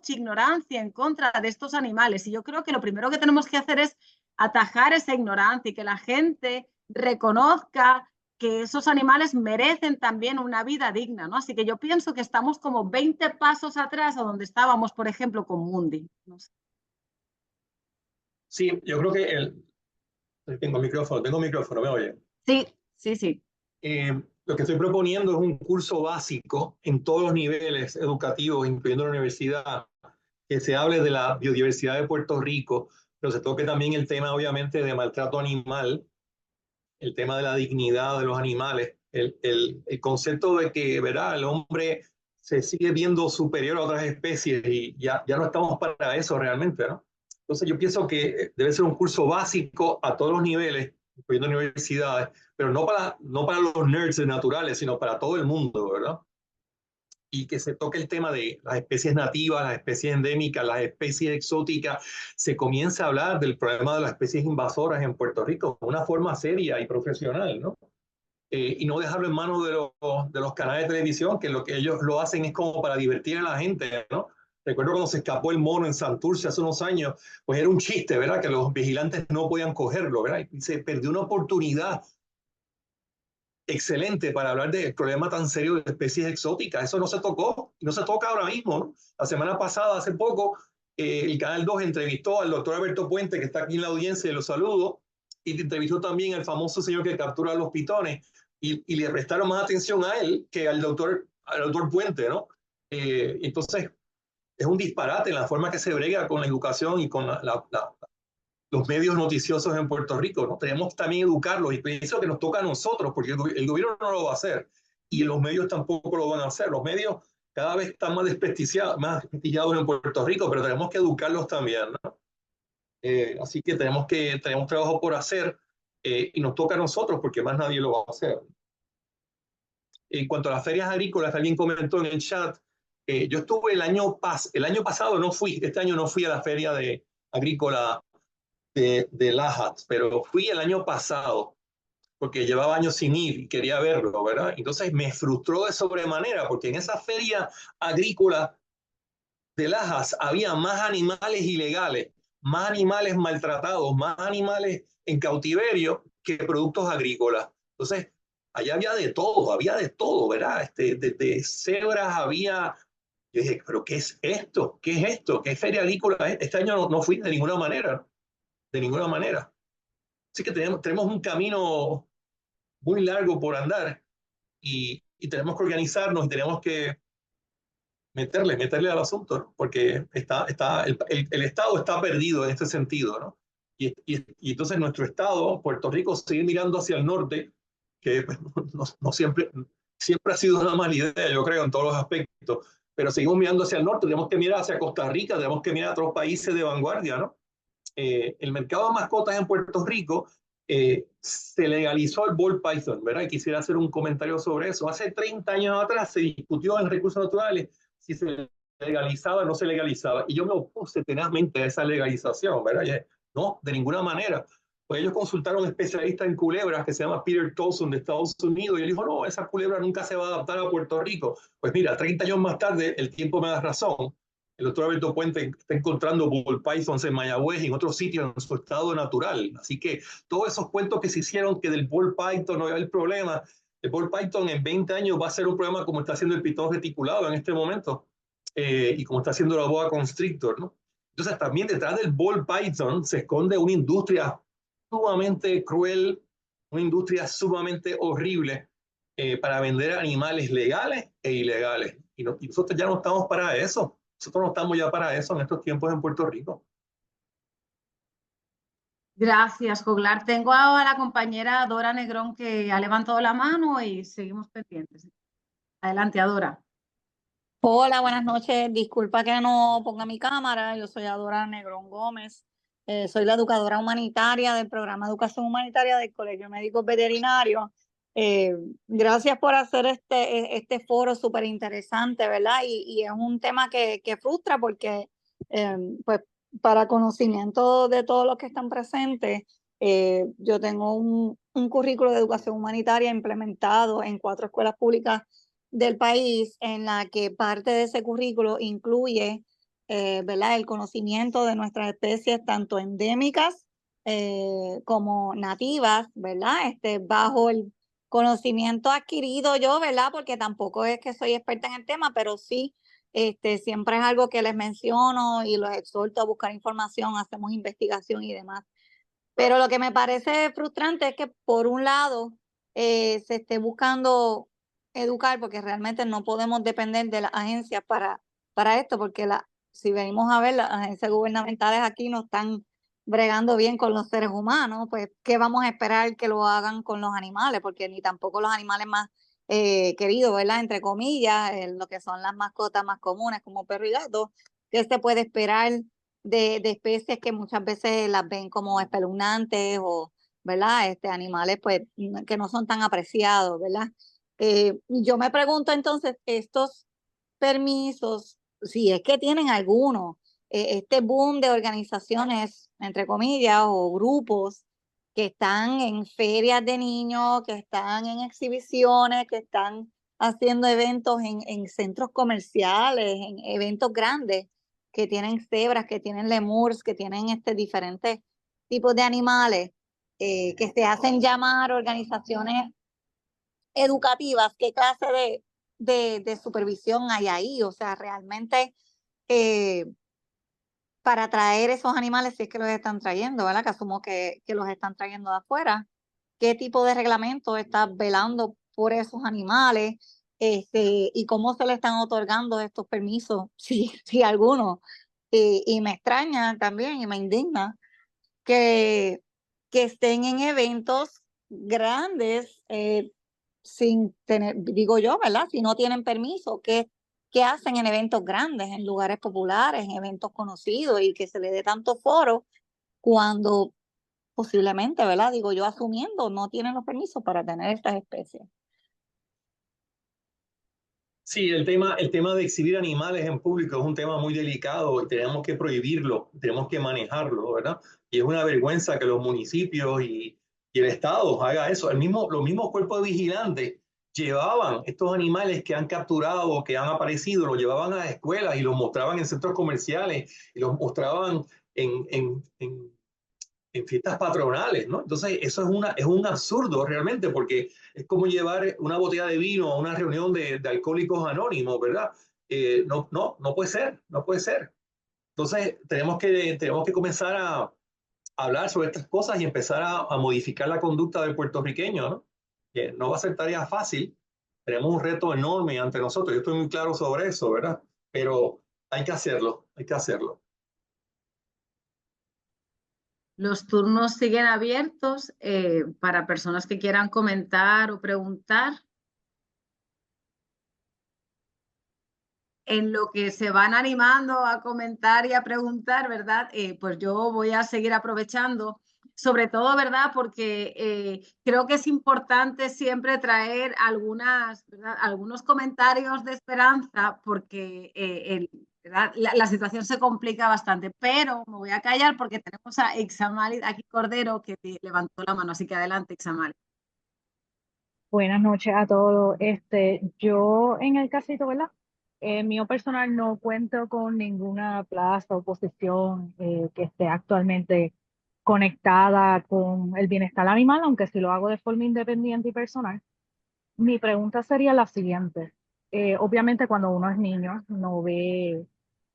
ignorancia en contra de estos animales. Y yo creo que lo primero que tenemos que hacer es atajar esa ignorancia y que la gente reconozca que esos animales merecen también una vida digna, ¿no? Así que yo pienso que estamos como 20 pasos atrás a donde estábamos, por ejemplo, con Mundi. No sé.
Sí, yo creo que tengo micrófono, ¿me oye?
Sí, sí, sí.
Lo que estoy proponiendo es un curso básico en todos los niveles educativos, incluyendo la universidad, que se hable de la biodiversidad de Puerto Rico, pero se toque también el tema, obviamente, de maltrato animal, el tema de la dignidad de los animales, el concepto de que, ¿verdad?, el hombre se sigue viendo superior a otras especies y ya no estamos para eso realmente, ¿no? Entonces yo pienso que debe ser un curso básico a todos los niveles, incluyendo universidades, pero no para los nerds naturales, sino para todo el mundo, ¿verdad? Y que se toque el tema de las especies nativas, las especies endémicas, las especies exóticas, se comienza a hablar del problema de las especies invasoras en Puerto Rico de una forma seria y profesional, ¿no? Y no dejarlo en manos de los canales de televisión, que lo que ellos lo hacen es como para divertir a la gente, ¿no? Recuerdo cuando se escapó el mono en Santurce hace unos años, pues era un chiste, ¿verdad? Que los vigilantes no podían cogerlo, ¿verdad? Y se perdió una oportunidad excelente para hablar del problema tan serio de especies exóticas. Eso no se tocó, no se toca ahora mismo, ¿no? La semana pasada, hace poco, el Canal 2 entrevistó al doctor Alberto Puente, que está aquí en la audiencia, y lo saludo, y entrevistó también al famoso señor que captura a los pitones, y le prestaron más atención a él que al doctor Puente, ¿no? Entonces, es un disparate en la forma que se brega con la educación y con los medios noticiosos en Puerto Rico, ¿no? Tenemos también educarlos y pienso que nos toca a nosotros, porque el gobierno no lo va a hacer y los medios tampoco lo van a hacer. Los medios cada vez están más desprestigiados en Puerto Rico, pero tenemos que educarlos también, ¿no? Así que tenemos trabajo por hacer y nos toca a nosotros porque más nadie lo va a hacer. En cuanto a las ferias agrícolas, alguien comentó en el chat, yo estuve el año pasado, no fui, este año no fui a la feria agrícola de Lajas, pero fui el año pasado porque llevaba años sin ir y quería verlo, ¿verdad? Entonces me frustró de sobremanera porque en esa feria agrícola de Lajas había más animales ilegales, más animales maltratados, más animales en cautiverio que productos agrícolas. Entonces, allá había de todo, ¿verdad? De cebras había. Yo dije, ¿pero qué es esto? ¿Qué es esto? ¿Qué feria agrícola es? Este año no fui de ninguna manera, de ninguna manera. Así que tenemos un camino muy largo por andar y tenemos que organizarnos y tenemos que meterle al asunto, ¿no? Porque el Estado está perdido en este sentido, ¿no? Y entonces nuestro Estado, Puerto Rico, seguir mirando hacia el norte, que pues, no siempre ha sido una mala idea, yo creo, en todos los aspectos, pero seguimos mirando hacia el norte, tenemos que mirar hacia Costa Rica, tenemos que mirar a otros países de vanguardia, ¿no? El mercado de mascotas en Puerto Rico se legalizó el ball python, ¿verdad? Y quisiera hacer un comentario sobre eso. Hace 30 años atrás se discutió en recursos naturales si se legalizaba o no se legalizaba. Y yo me opuse tenazmente a esa legalización, ¿verdad? No, de ninguna manera. Pues ellos consultaron a un especialista en culebras que se llama Peter Towson de Estados Unidos y él dijo, no, esa culebra nunca se va a adaptar a Puerto Rico. Pues mira, 30 años más tarde el tiempo me da razón. El doctor Alberto Puente está encontrando ball pythons en Mayagüez y en otros sitios en su estado natural. Así que todos esos cuentos que se hicieron que del ball python no había el problema, el ball python en 20 años va a ser un problema como está haciendo el pitón reticulado en este momento y como está haciendo la boa constrictor, ¿no? Entonces también detrás del ball python se esconde una industria sumamente cruel, una industria sumamente horrible para vender animales legales e ilegales. Y nosotros ya no estamos para eso. Nosotros no estamos ya para eso en estos tiempos en Puerto Rico.
Gracias, Joglar. Tengo a la compañera Dora Negrón que ha levantado la mano y seguimos pendientes. Adelante, Dora.
Hola, buenas noches. Disculpa que no ponga mi cámara. Yo soy Adora Negrón Gómez. Soy la educadora humanitaria del programa de educación humanitaria del Colegio Médico Veterinario. Gracias por hacer este foro súper interesante, ¿verdad? Y es un tema que frustra porque, pues, para conocimiento de todos los que están presentes, yo tengo un currículo de educación humanitaria implementado en 4 escuelas públicas del país, en la que parte de ese currículo incluye, ¿verdad?, el conocimiento de nuestras especies, tanto endémicas como nativas, ¿verdad? Bajo el conocimiento adquirido yo, ¿verdad? Porque tampoco es que soy experta en el tema, pero sí, siempre es algo que les menciono y los exhorto a buscar información, hacemos investigación y demás. Pero lo que me parece frustrante es que, por un lado, se esté buscando educar, porque realmente no podemos depender de las agencias para esto, porque si venimos a ver, las agencias gubernamentales aquí no están bregando bien con los seres humanos, pues ¿qué vamos a esperar que lo hagan con los animales? Porque ni tampoco los animales más queridos, ¿verdad? Entre comillas, lo que son las mascotas más comunes como perro y gato, ¿qué se puede esperar de especies que muchas veces las ven como espeluznantes o, ¿verdad? Animales pues que no son tan apreciados, ¿verdad? Yo me pregunto entonces, estos permisos, si es que tienen alguno, este boom de organizaciones, entre comillas, o grupos que están en ferias de niños, que están en exhibiciones, que están haciendo eventos en centros comerciales, en eventos grandes, que tienen cebras, que tienen lemurs, que tienen diferentes tipos de animales, que se hacen llamar organizaciones educativas. ¿Qué clase de supervisión hay ahí? O sea, realmente para traer esos animales, si es que los están trayendo, ¿verdad? Que asumo que los están trayendo de afuera. ¿Qué tipo de reglamento está velando por esos animales? Y cómo se le están otorgando estos permisos, si alguno. Y me extraña también y me indigna que estén en eventos grandes sin tener, digo yo, ¿verdad? Si no tienen permiso, ¿qué hacen en eventos grandes, en lugares populares, en eventos conocidos y que se le dé tanto foro cuando posiblemente, ¿verdad? Digo yo asumiendo, no tienen los permisos para tener estas especies.
Sí, el tema de exhibir animales en público es un tema muy delicado y tenemos que prohibirlo, tenemos que manejarlo, ¿verdad? Y es una vergüenza que los municipios y el Estado haga eso. Los mismos cuerpos de vigilantes llevaban estos animales que han capturado, que han aparecido, los llevaban a las escuelas y los mostraban en centros comerciales y los mostraban en fiestas patronales, ¿no? Entonces, eso es un absurdo realmente, porque es como llevar una botella de vino a una reunión de alcohólicos anónimos, ¿verdad? No puede ser, no puede ser. Entonces, tenemos que comenzar a hablar sobre estas cosas y empezar a modificar la conducta del puertorriqueño, ¿no? Que no va a ser tarea fácil. Tenemos un reto enorme ante nosotros. Yo estoy muy claro sobre eso, ¿verdad? Pero hay que hacerlo, hay que hacerlo.
Los turnos siguen abiertos para personas que quieran comentar o preguntar. En lo que se van animando a comentar y a preguntar, ¿verdad? Pues yo voy a seguir aprovechando, sobre todo, ¿verdad? Porque creo que es importante siempre traer algunos comentarios de esperanza, porque la situación se complica bastante, pero me voy a callar porque tenemos a Ixamali aquí Cordero que levantó la mano, así que adelante, Ixamali.
Buenas noches a todos. Yo en el casito, ¿verdad? Mío personal no cuento con ninguna plaza o posición que esté actualmente conectada con el bienestar animal, aunque sí lo hago de forma independiente y personal. Mi pregunta sería la siguiente. Obviamente cuando uno es niño no ve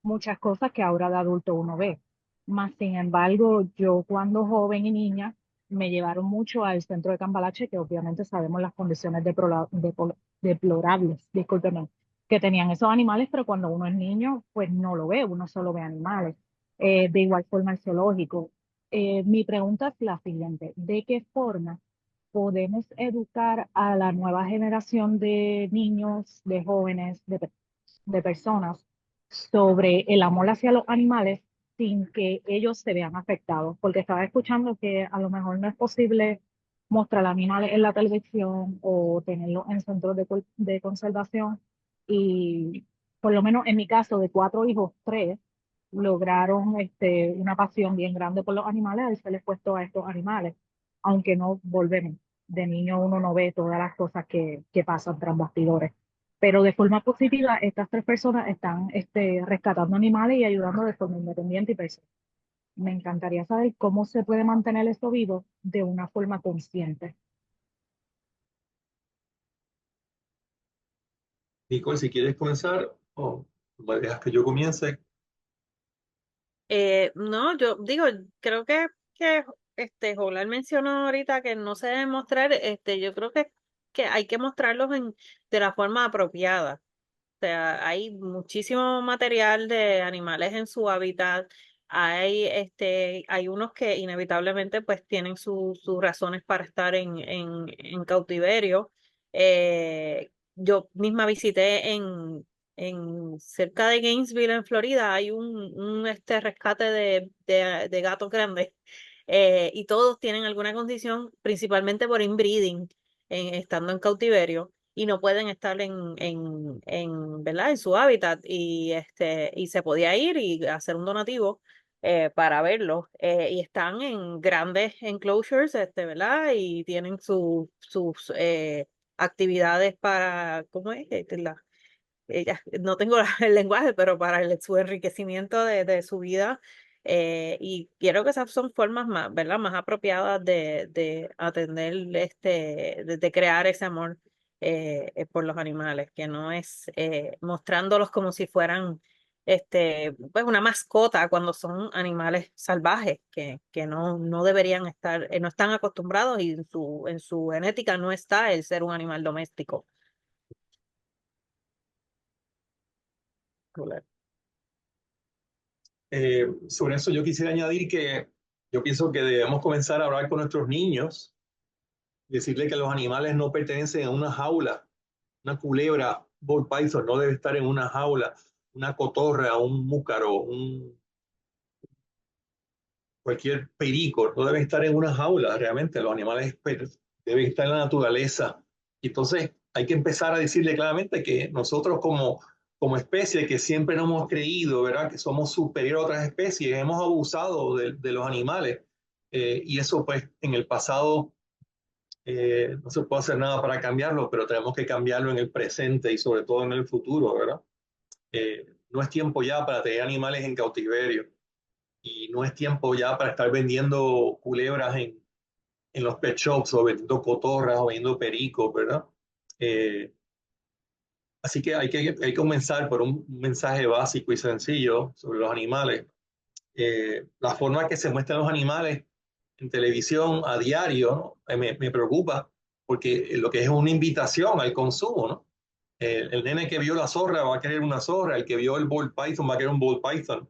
muchas cosas que ahora de adulto uno ve. Más sin embargo, yo cuando joven y niña me llevaron mucho al centro de Cambalache, que obviamente sabemos las condiciones deplorables, discúlpenme, que tenían esos animales, pero cuando uno es niño, pues no lo ve, uno solo ve animales. De igual forma el zoológico. Mi pregunta es la siguiente, ¿de qué forma podemos educar a la nueva generación de niños, de jóvenes, de personas sobre el amor hacia los animales sin que ellos se vean afectados? Porque estaba escuchando que a lo mejor no es posible mostrar animales en la televisión o tenerlos en centros de conservación y por lo menos en mi caso de 4 hijos, 3 lograron una pasión bien grande por los animales al ser expuesto a estos animales, aunque no volvemos. De niño uno no ve todas las cosas que pasan tras bastidores. Pero de forma positiva, estas 3 personas están rescatando animales y ayudando de forma independiente y personal. Me encantaría saber cómo se puede mantener esto vivo de una forma consciente.
Nicole, si quieres comenzar, o me dejas que yo comience.
No, yo digo, creo que Jolar mencionó ahorita que no se debe mostrar, yo creo que hay que mostrarlos de la forma apropiada. O sea, hay muchísimo material de animales en su hábitat. Hay unos que inevitablemente pues tienen sus razones para estar en cautiverio. Yo misma visité en cerca de Gainesville, en Florida, hay un rescate de gatos grandes y todos tienen alguna condición, principalmente por inbreeding, estando en cautiverio y no pueden estar ¿verdad? En su hábitat y se podía ir y hacer un donativo para verlos y están en grandes enclosures, ¿verdad? Y tienen sus actividades para, ¿cómo es? No tengo el lenguaje, pero para su enriquecimiento de su vida. Y quiero que esas son formas más, ¿verdad? Más apropiadas de atender, de crear ese amor por los animales, que no es mostrándolos como si fueran pues una mascota cuando son animales salvajes, que no deberían estar, no están acostumbrados y en su genética no está el ser un animal doméstico.
Sobre eso yo quisiera añadir que yo pienso que debemos comenzar a hablar con nuestros niños, decirle que los animales no pertenecen a una jaula. Una culebra, ball python, no debe estar en una jaula. Una cotorra, un múcaro, cualquier perico, no deben estar en una jaula realmente, los animales deben estar en la naturaleza. Entonces hay que empezar a decirle claramente que nosotros como especie que siempre nos hemos creído, ¿verdad?, que somos superior a otras especies, hemos abusado de los animales, y eso pues en el pasado no se puede hacer nada para cambiarlo, pero tenemos que cambiarlo en el presente y sobre todo en el futuro, ¿verdad? No es tiempo ya para tener animales en cautiverio y no es tiempo ya para estar vendiendo culebras en los pet shops o vendiendo cotorras o vendiendo pericos, ¿verdad? Así que hay que comenzar por un mensaje básico y sencillo sobre los animales. La forma que se muestran los animales en televisión a diario, ¿no?, me preocupa porque lo que es una invitación al consumo, ¿no? El nene que vio la zorra va a querer una zorra, el que vio el ball python va a querer un ball python.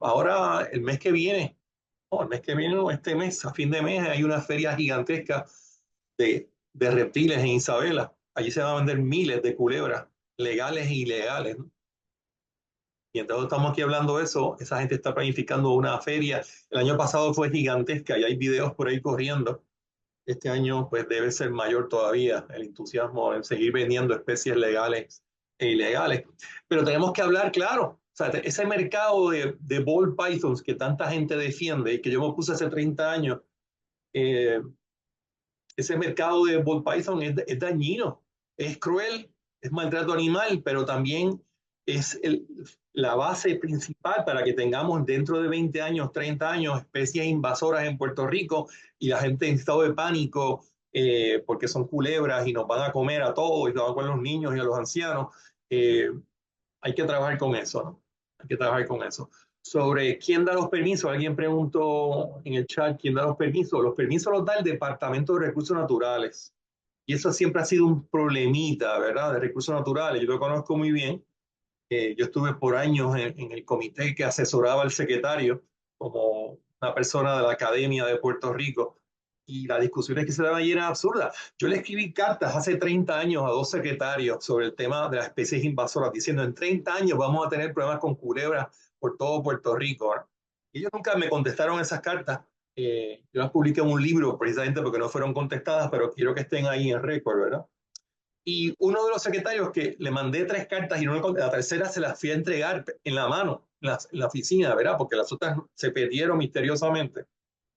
Ahora, el mes que viene, no, este mes, a fin de mes, hay una feria gigantesca de reptiles en Isabela. Allí se van a vender miles de culebras, legales e ilegales, ¿no? Y entonces estamos aquí hablando de eso, esa gente está planificando una feria. El año pasado fue gigantesca y hay videos por ahí corriendo. Este año pues debe ser mayor todavía el entusiasmo en seguir vendiendo especies legales e ilegales. Pero tenemos que hablar claro. O sea, ese mercado de ball pythons que tanta gente defiende y que yo me puse hace 30 años, ese mercado de ball python es dañino, es cruel, es maltrato animal, pero también es la base principal para que tengamos dentro de 20 años, 30 años, especies invasoras en Puerto Rico y la gente en estado de pánico porque son culebras y nos van a comer a todos y nos van a comer a los niños y a los ancianos. Hay que trabajar con eso, ¿no? Hay que trabajar con eso. Sobre quién da los permisos, alguien preguntó en el chat quién da los permisos. Los permisos los da el Departamento de Recursos Naturales. Y eso siempre ha sido un problemita, ¿verdad?, de recursos naturales. Yo lo conozco muy bien. Yo estuve por años en el comité que asesoraba al secretario como una persona de la Academia de Puerto Rico. Y las discusiones que se daban allí eran absurdas. Yo le escribí cartas hace 30 años a 2 secretarios sobre el tema de las especies invasoras, diciendo en 30 años vamos a tener problemas con culebras por todo Puerto Rico, ¿no? Y ellos nunca me contestaron esas cartas. Yo las publiqué en un libro precisamente porque no fueron contestadas, pero quiero que estén ahí en récord, ¿verdad? Y uno de los secretarios que le mandé 3 cartas y la tercera se las fui a entregar en la mano, en la oficina, ¿verdad? Porque las otras se perdieron misteriosamente.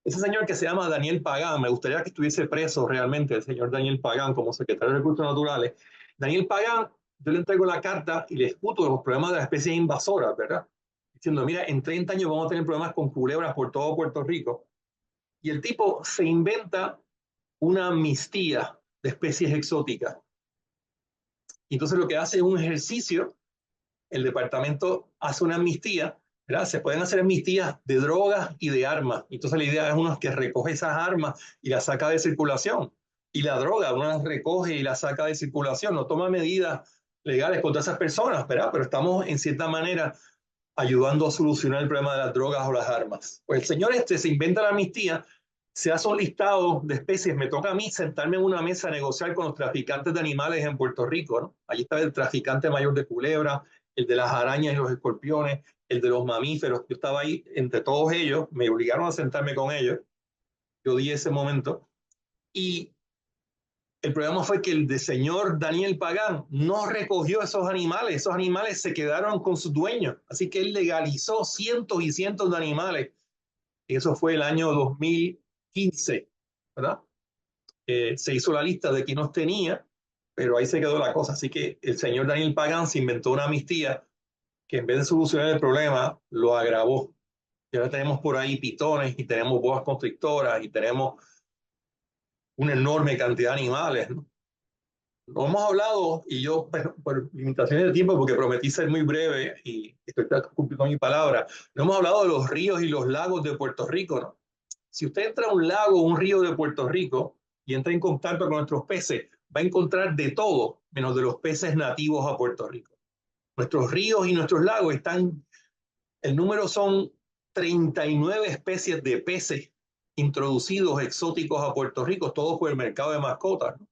Ese señor que se llama Daniel Pagán, me gustaría que estuviese preso realmente, el señor Daniel Pagán, como secretario de Recursos Naturales. Daniel Pagán, yo le entrego la carta y le discuto los problemas de las especies invasoras, ¿verdad? Diciendo, mira, en 30 años vamos a tener problemas con culebras por todo Puerto Rico. Y el tipo se inventa una amnistía de especies exóticas. Y entonces lo que hace es un ejercicio, el departamento hace una amnistía, ¿verdad? Se pueden hacer amnistías de drogas y de armas. Entonces la idea es uno que recoge esas armas y las saca de circulación. Y la droga, uno las recoge y las saca de circulación. No toma medidas legales contra esas personas, ¿verdad? Pero estamos en cierta manera ayudando a solucionar el problema de las drogas o las armas. Pues el señor se inventa la amnistía, se hace un listado de especies. Me toca a mí sentarme en una mesa a negociar con los traficantes de animales en Puerto Rico, ¿no? Allí está el traficante mayor de culebra, el de las arañas y los escorpiones, el de los mamíferos. Yo estaba ahí entre todos ellos, me obligaron a sentarme con ellos. Yo di ese momento. Y el problema fue que el de señor Daniel Pagán no recogió esos animales se quedaron con sus dueños, así que él legalizó cientos y cientos de animales. Y eso fue el año 2015, ¿verdad? Se hizo la lista de quienes tenía, pero ahí se quedó la cosa. Así que el señor Daniel Pagán se inventó una amnistía que en vez de solucionar el problema, lo agravó. Y ahora tenemos por ahí pitones y tenemos boas constrictoras y tenemos una enorme cantidad de animales, ¿no? No hemos hablado, y yo por limitaciones de tiempo, porque prometí ser muy breve y estoy cumpliendo mi palabra, no hemos hablado de los ríos y los lagos de Puerto Rico, ¿no? Si usted entra a un lago o un río de Puerto Rico y entra en contacto con nuestros peces, va a encontrar de todo, menos de los peces nativos a Puerto Rico. Nuestros ríos y nuestros lagos el número son 39 especies de peces introducidos exóticos a Puerto Rico, todos por el mercado de mascotas, ¿no?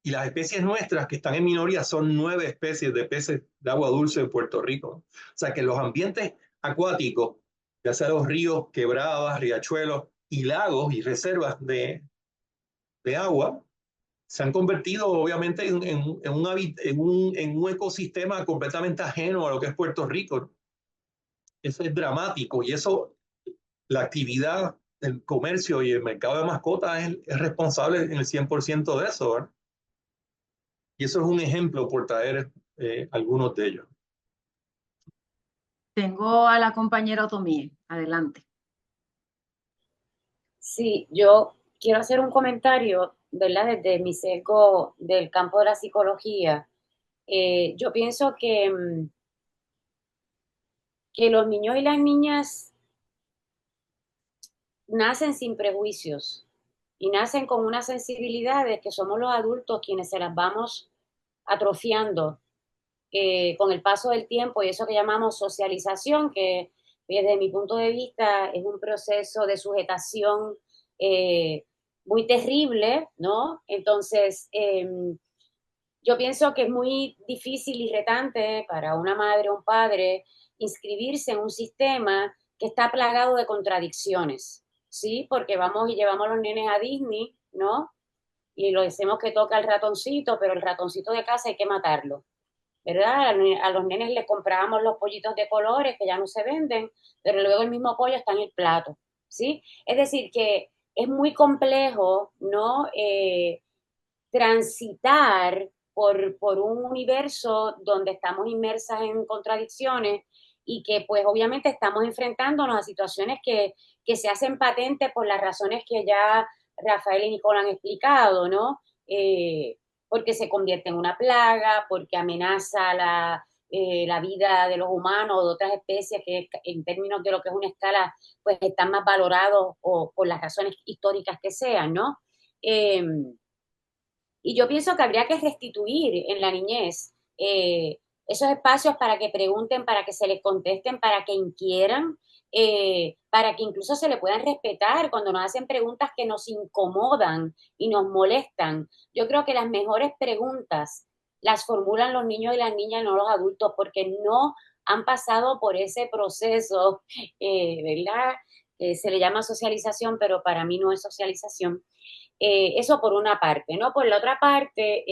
Y las especies nuestras que están en minoría son 9 especies de peces de agua dulce en Puerto Rico, ¿no? O sea que los ambientes acuáticos ya sea los ríos, quebradas, riachuelos y lagos y reservas de agua, se han convertido obviamente en un ecosistema completamente ajeno a lo que es Puerto Rico. Eso es dramático y eso, la actividad, el comercio y el mercado de mascotas es responsable en el 100% de eso, ¿verdad? Y eso es un ejemplo por traer algunos de ellos.
Tengo a la compañera Otomie. Adelante.
Sí, yo quiero hacer un comentario, ¿verdad? Desde mi sesgo del campo de la psicología. Yo pienso que los niños y las niñas nacen sin prejuicios y nacen con unas sensibilidades que somos los adultos quienes se las vamos atrofiando con el paso del tiempo y eso que llamamos socialización, que desde mi punto de vista es un proceso de sujetación muy terrible, ¿no? Entonces, yo pienso que es muy difícil y retante para una madre o un padre inscribirse en un sistema que está plagado de contradicciones, ¿sí? Porque vamos y llevamos a los nenes a Disney, ¿no? Y lo decimos que toca el ratoncito, pero el ratoncito de casa hay que matarlo, ¿verdad? A los nenes les comprábamos los pollitos de colores que ya no se venden, pero luego el mismo pollo está en el plato, ¿sí? Es decir, que es muy complejo, ¿no? Transitar por un universo donde estamos inmersas en contradicciones y que pues obviamente estamos enfrentándonos a situaciones que se hacen patentes por las razones que ya Rafael y Nicole han explicado, ¿no? Porque se convierte en una plaga, porque amenaza la vida de los humanos o de otras especies que en términos de lo que es una escala, pues están más valorados o por las razones históricas que sean, ¿no? Y yo pienso que habría que restituir en la niñez esos espacios para que pregunten, para que se les contesten, para que inquieran, para que incluso se le puedan respetar cuando nos hacen preguntas que nos incomodan y nos molestan. Yo creo que las mejores preguntas las formulan los niños y las niñas, no los adultos, porque no han pasado por ese proceso, ¿verdad? Se le llama socialización, pero para mí no es socialización. Eso por una parte, ¿no? Por la otra parte,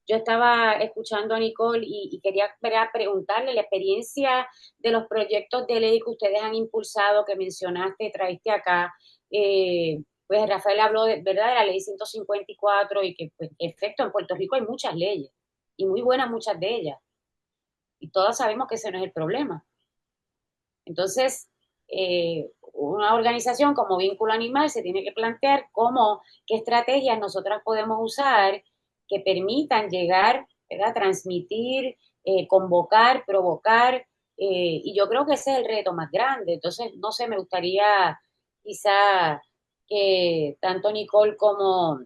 yo estaba escuchando a Nicole y quería preguntarle la experiencia de los proyectos de ley que ustedes han impulsado, que mencionaste, traíste acá. Pues Rafael habló, ¿verdad?, de la ley 154 y que, pues, en efecto, en Puerto Rico hay muchas leyes y muy buenas muchas de ellas. Y todas sabemos que ese no es el problema. Entonces, una organización como Vínculo Animal se tiene que plantear qué estrategias nosotras podemos usar que permitan llegar, ¿verdad?, transmitir, convocar, provocar, y yo creo que ese es el reto más grande. Entonces, no sé, me gustaría quizá que tanto Nicole como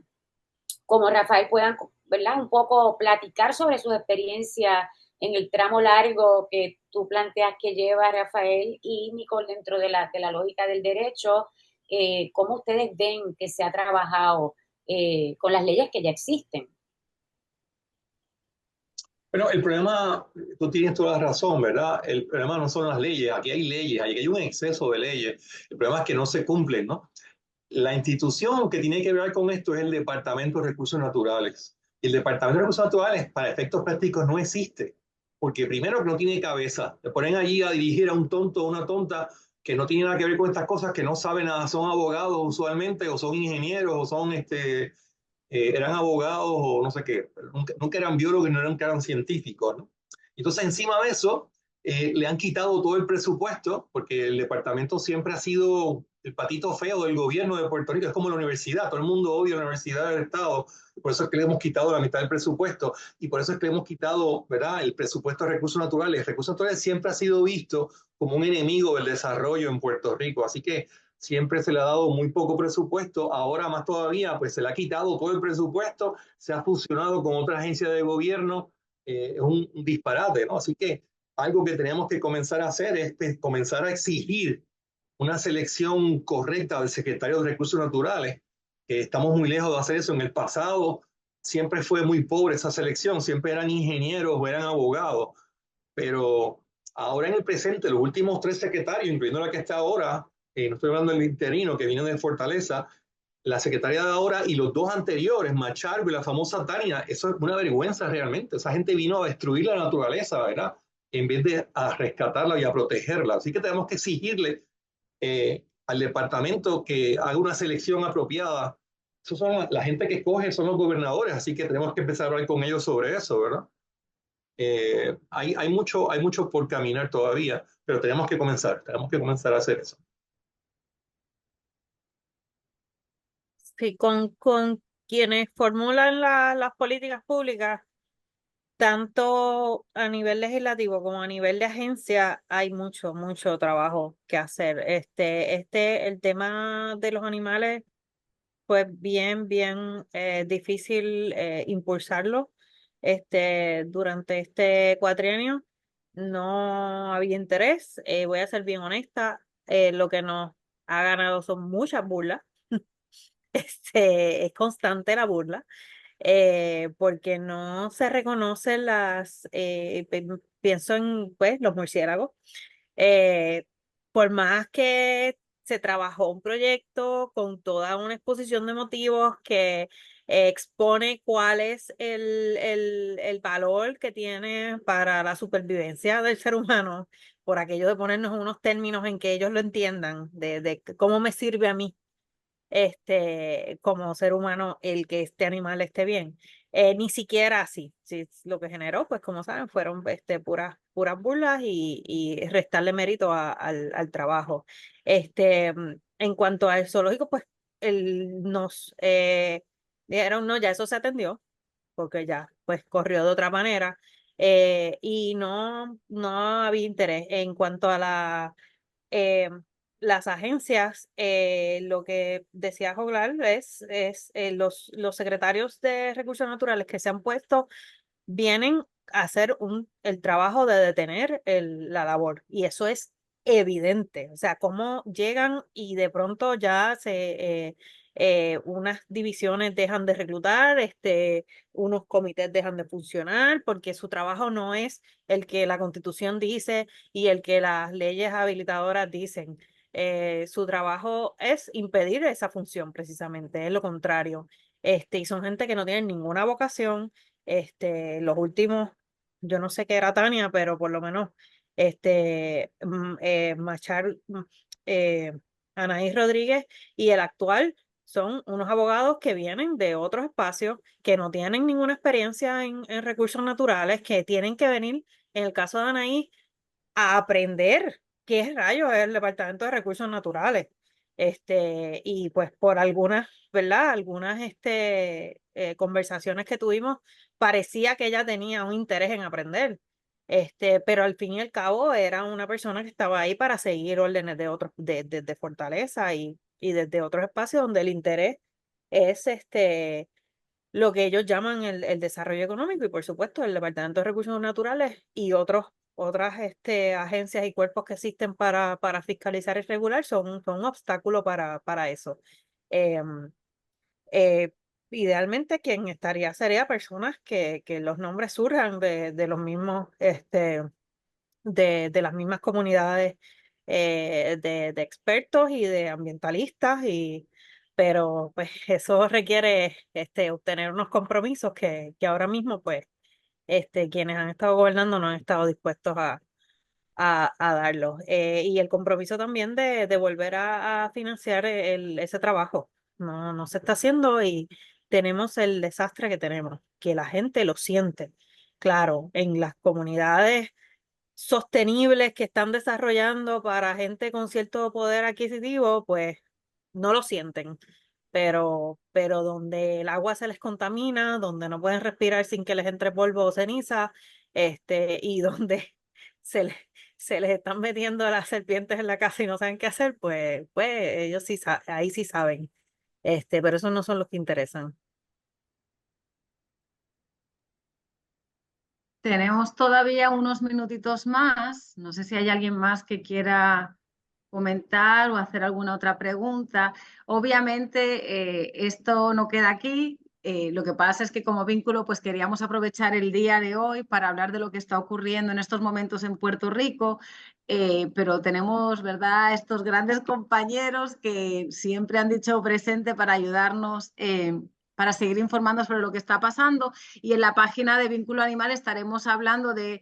Rafael puedan, ¿verdad?, un poco platicar sobre sus experiencias en el tramo largo que tú planteas que lleva Rafael y Nicole dentro de la lógica del derecho, cómo ustedes ven que se ha trabajado con las leyes que ya existen.
Bueno, el problema, tú tienes toda la razón, ¿verdad? El problema no son las leyes, aquí hay leyes, aquí hay un exceso de leyes. El problema es que no se cumplen, ¿no? La institución que tiene que ver con esto es el Departamento de Recursos Naturales. Y el Departamento de Recursos Naturales, para efectos prácticos, no existe. Porque primero que no tiene cabeza. Le ponen allí a dirigir a un tonto o una tonta que no tiene nada que ver con estas cosas, que no saben nada, son abogados usualmente, o son ingenieros, o son eran abogados o no sé qué, nunca eran biólogos, no eran científicos, ¿no? Entonces, encima de eso, le han quitado todo el presupuesto, porque el departamento siempre ha sido el patito feo del gobierno de Puerto Rico, es como la universidad, todo el mundo odia la universidad del Estado, por eso es que le hemos quitado la mitad del presupuesto, y por eso es que le hemos quitado, ¿verdad?, el presupuesto de recursos naturales. Recursos naturales siempre ha sido visto como un enemigo del desarrollo en Puerto Rico, así que siempre se le ha dado muy poco presupuesto, ahora más todavía, pues se le ha quitado todo el presupuesto, se ha fusionado con otra agencia de gobierno, es un disparate, ¿no? Así que algo que tenemos que comenzar a hacer es comenzar a exigir una selección correcta del secretario de Recursos Naturales, que estamos muy lejos de hacer eso. En el pasado siempre fue muy pobre esa selección, siempre eran ingenieros o eran abogados, pero ahora en el presente, los últimos 3 secretarios, incluyendo la que está ahora, no estoy hablando del interino que vino de Fortaleza, la secretaria de ahora y los 2 anteriores, Machargo y la famosa Tania, eso es una vergüenza realmente. Esa gente vino a destruir la naturaleza, ¿verdad? En vez de a rescatarla y a protegerla. Así que tenemos que exigirle al departamento que haga una selección apropiada. Eso son la gente que escoge, son los gobernadores, así que tenemos que empezar a hablar con ellos sobre eso, ¿verdad? Hay mucho por caminar todavía, pero tenemos que comenzar a hacer eso.
Sí, con quienes formulan las políticas públicas, tanto a nivel legislativo como a nivel de agencia, hay mucho trabajo que hacer. El tema de los animales, pues bien difícil impulsarlo. Durante este cuatrienio no había interés. Voy a ser bien honesta, lo que nos ha ganado son muchas burlas. Es constante la burla, porque no se reconocen pienso en pues, los murciélagos. Eh, por más que se trabajó un proyecto con toda una exposición de motivos que expone cuál es el valor que tiene para la supervivencia del ser humano, por aquello de ponernos unos términos en que ellos lo entiendan, de cómo me sirve a mí como ser humano el que este animal esté bien. Ni siquiera así. Sí, lo que generó, pues como saben, fueron puras burlas y restarle mérito al trabajo. En cuanto al zoológico, pues nos dijeron, no, ya eso se atendió, porque ya pues corrió de otra manera. Y no había interés en cuanto a eh, las agencias. Lo que decía Joglar es los secretarios de recursos naturales que se han puesto vienen a hacer el trabajo de detener la labor, y eso es evidente. O sea, cómo llegan y de pronto ya unas divisiones dejan de reclutar, unos comités dejan de funcionar, porque su trabajo no es el que la Constitución dice y el que las leyes habilitadoras dicen. Su trabajo es impedir esa función, precisamente, es lo contrario. Y son gente que no tienen ninguna vocación. Los últimos, yo no sé qué era Tania, pero por lo menos Machar, Anaís Rodríguez y el actual son unos abogados que vienen de otros espacios, que no tienen ninguna experiencia en recursos naturales, que tienen que venir, en el caso de Anaís, a aprender qué rayos es el Departamento de Recursos Naturales. Y pues por algunas, ¿verdad? Algunas conversaciones que tuvimos, parecía que ella tenía un interés en aprender. Pero al fin y al cabo era una persona que estaba ahí para seguir órdenes de otros, de Fortaleza y desde otros espacios donde el interés es lo que ellos llaman el desarrollo económico, y por supuesto el Departamento de Recursos Naturales y otras agencias y cuerpos que existen para fiscalizar y regular son un obstáculo para eso. Em, eh, Idealmente quien estaría sería personas que los nombres surjan de los mismos, de las mismas comunidades, de expertos y de ambientalistas, pero pues eso requiere obtener unos compromisos que ahora mismo pues quienes han estado gobernando no han estado dispuestos a darlos. Y el compromiso también de volver a financiar ese trabajo. No se está haciendo, y tenemos el desastre que tenemos, que la gente lo siente. Claro, en las comunidades sostenibles que están desarrollando para gente con cierto poder adquisitivo, pues no lo sienten. Pero donde el agua se les contamina, donde no pueden respirar sin que les entre polvo o ceniza, y donde se les, se les están metiendo las serpientes en la casa y no saben qué hacer, pues ellos sí, ahí sí saben. Pero esos no son los que interesan.
Tenemos todavía unos minutitos más. No sé si hay alguien más que quiera comentar o hacer alguna otra pregunta. Obviamente, esto no queda aquí. Lo que pasa es que como vínculo pues queríamos aprovechar el día de hoy para hablar de lo que está ocurriendo en estos momentos en Puerto Rico, pero tenemos, ¿verdad?, estos grandes compañeros que siempre han dicho presente para ayudarnos, para seguir informando sobre lo que está pasando. Y en la página de Vínculo Animal estaremos hablando de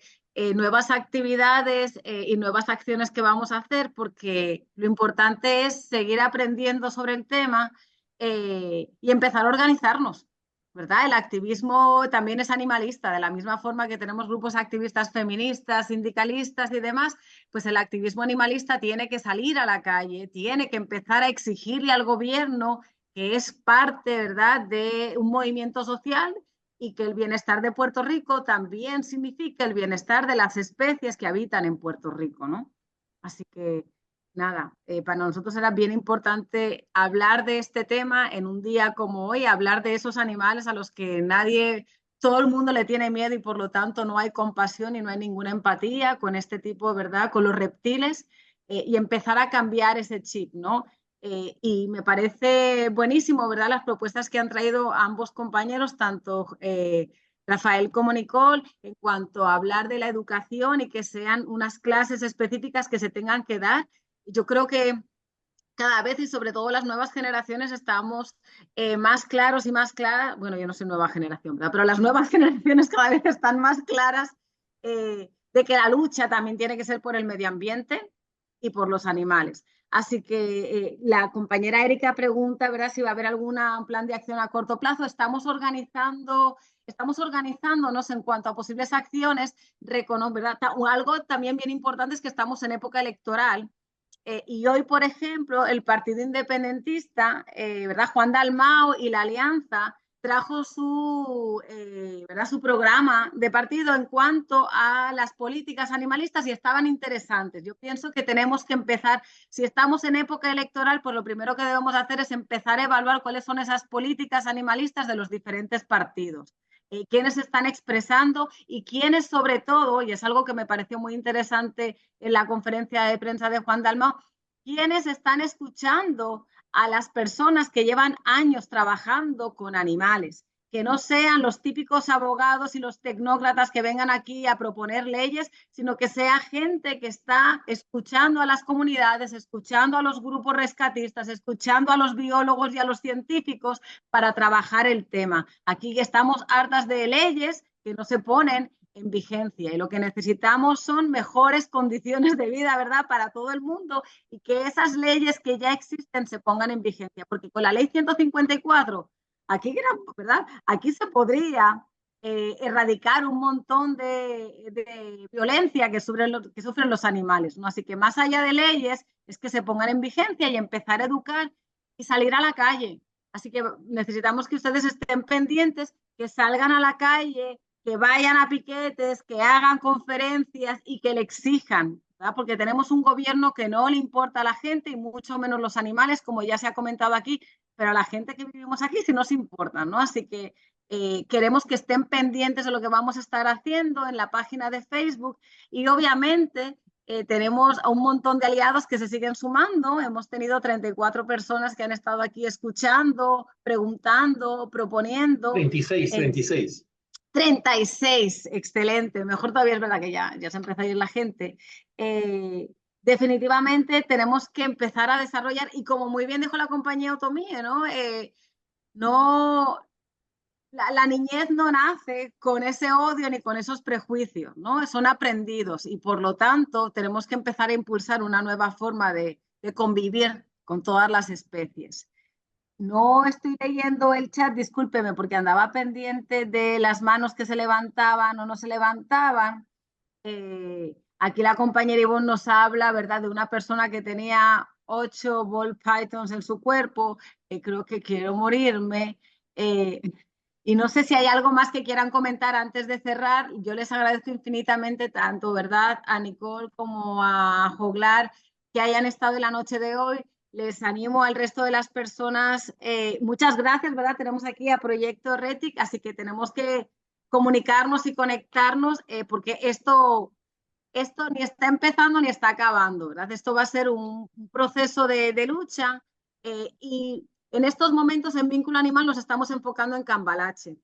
nuevas actividades y nuevas acciones que vamos a hacer, porque lo importante es seguir aprendiendo sobre el tema y empezar a organizarnos, ¿verdad? El activismo también es animalista, de la misma forma que tenemos grupos activistas feministas, sindicalistas y demás, pues el activismo animalista tiene que salir a la calle, tiene que empezar a exigirle al gobierno que es parte, ¿verdad?, de un movimiento social y que el bienestar de Puerto Rico también significa el bienestar de las especies que habitan en Puerto Rico, ¿no? Así que nada, para nosotros era bien importante hablar de este tema en un día como hoy, hablar de esos animales a los que nadie, todo el mundo le tiene miedo y por lo tanto no hay compasión y no hay ninguna empatía con este tipo, ¿verdad?, con los reptiles, y empezar a cambiar ese chip, ¿no? Y me parece buenísimo, ¿verdad?, las propuestas que han traído ambos compañeros, tanto Rafael como Nicole, en cuanto a hablar de la educación y que sean unas clases específicas que se tengan que dar. Yo creo que cada vez y sobre todo las nuevas generaciones estamos más claros y más claras, bueno, yo no soy nueva generación, ¿verdad?, pero las nuevas generaciones cada vez están más claras de que la lucha también tiene que ser por el medio ambiente y por los animales. Así que la compañera Erika pregunta, ¿verdad?, si va a haber algún plan de acción a corto plazo. Estamos organizándonos en cuanto a posibles acciones, ¿verdad? Algo también bien importante es que estamos en época electoral. Y hoy, por ejemplo, el Partido Independentista, ¿verdad?, Juan Dalmau y la Alianza trajo ¿verdad?, su programa de partido en cuanto a las políticas animalistas y estaban interesantes. Yo pienso que tenemos que empezar, si estamos en época electoral, pues lo primero que debemos hacer es empezar a evaluar cuáles son esas políticas animalistas de los diferentes partidos. Quiénes están expresando y quiénes sobre todo, y es algo que me pareció muy interesante en la conferencia de prensa de Juan Dalmau, quiénes están escuchando a las personas que llevan años trabajando con animales, que no sean los típicos abogados y los tecnócratas que vengan aquí a proponer leyes, sino que sea gente que está escuchando a las comunidades, escuchando a los grupos rescatistas, escuchando a los biólogos y a los científicos para trabajar el tema. Aquí estamos hartas de leyes que no se ponen en vigencia y lo que necesitamos son mejores condiciones de vida, ¿verdad?, para todo el mundo y que esas leyes que ya existen se pongan en vigencia, porque con la ley 154 aquí, ¿verdad?, aquí se podría erradicar un montón de violencia que sufren los animales, ¿no? Así que más allá de leyes es que se pongan en vigencia y empezar a educar y salir a la calle. Así que necesitamos que ustedes estén pendientes, que salgan a la calle, que vayan a piquetes, que hagan conferencias y que le exijan, ¿verdad?, porque tenemos un gobierno que no le importa a la gente y mucho menos los animales, como ya se ha comentado aquí, pero a la gente que vivimos aquí sí nos importa, ¿no? Así que queremos que estén pendientes de lo que vamos a estar haciendo en la página de Facebook y obviamente tenemos a un montón de aliados que se siguen sumando. Hemos tenido 34 personas que han estado aquí escuchando, preguntando, proponiendo.
36.
36, excelente. Mejor todavía, es verdad que ya se empieza a ir la gente. Definitivamente tenemos que empezar a desarrollar, y como muy bien dijo la compañía Otomie, la niñez no nace con ese odio ni con esos prejuicios, ¿no? Son aprendidos y por lo tanto tenemos que empezar a impulsar una nueva forma de convivir con todas las especies. No estoy leyendo el chat, discúlpeme, porque andaba pendiente de las manos que se levantaban o no se levantaban. Aquí la compañera Ivonne nos habla, ¿verdad?, de una persona que tenía 8 ball pythons en su cuerpo. Creo que quiero morirme. Y no sé si hay algo más que quieran comentar antes de cerrar. Yo les agradezco infinitamente tanto, ¿verdad?, a Nicole como a Joglar que hayan estado en la noche de hoy. Les animo al resto de las personas. Muchas gracias, ¿verdad? Tenemos aquí a Proyecto Retic, así que tenemos que comunicarnos y conectarnos porque esto ni está empezando ni está acabando, ¿verdad? Esto va a ser un proceso de lucha y En estos momentos en Vínculo Animal nos estamos enfocando en Cambalache.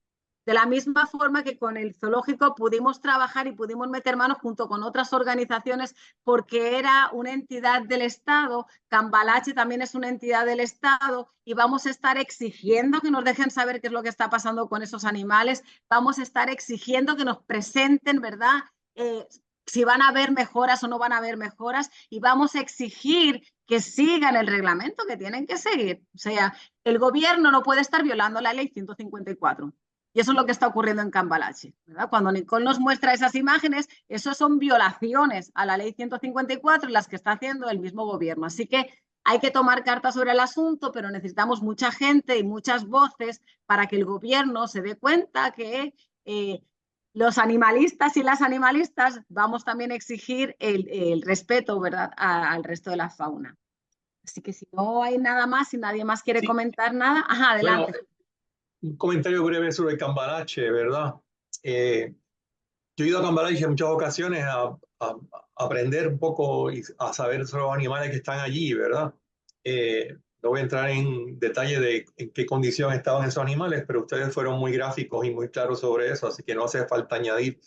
De la misma forma que con el zoológico pudimos trabajar y pudimos meter manos junto con otras organizaciones porque era una entidad del Estado, Cambalache también es una entidad del Estado y vamos a estar exigiendo que nos dejen saber qué es lo que está pasando con esos animales, vamos a estar exigiendo que nos presenten, ¿verdad? Si van a haber mejoras o no van a haber mejoras y vamos a exigir que sigan el reglamento que tienen que seguir. O sea, el gobierno no puede estar violando la ley 154. Y eso es lo que está ocurriendo en Cambalache, ¿verdad? Cuando Nicole nos muestra esas imágenes, eso son violaciones a la ley 154 las que está haciendo el mismo gobierno. Así que hay que tomar cartas sobre el asunto, pero necesitamos mucha gente y muchas voces para que el gobierno se dé cuenta que los animalistas y las animalistas vamos también a exigir el respeto, ¿verdad?, al resto de la fauna. Así que si no hay nada más, si nadie más quiere comentar nada, ajá, adelante.
Bueno, un comentario breve sobre Cambalache, ¿verdad? Yo he ido a Cambalache en muchas ocasiones a aprender un poco y a saber sobre los animales que están allí, ¿verdad? No voy a entrar en detalle de en qué condición estaban esos animales, pero ustedes fueron muy gráficos y muy claros sobre eso, así que no hace falta añadir.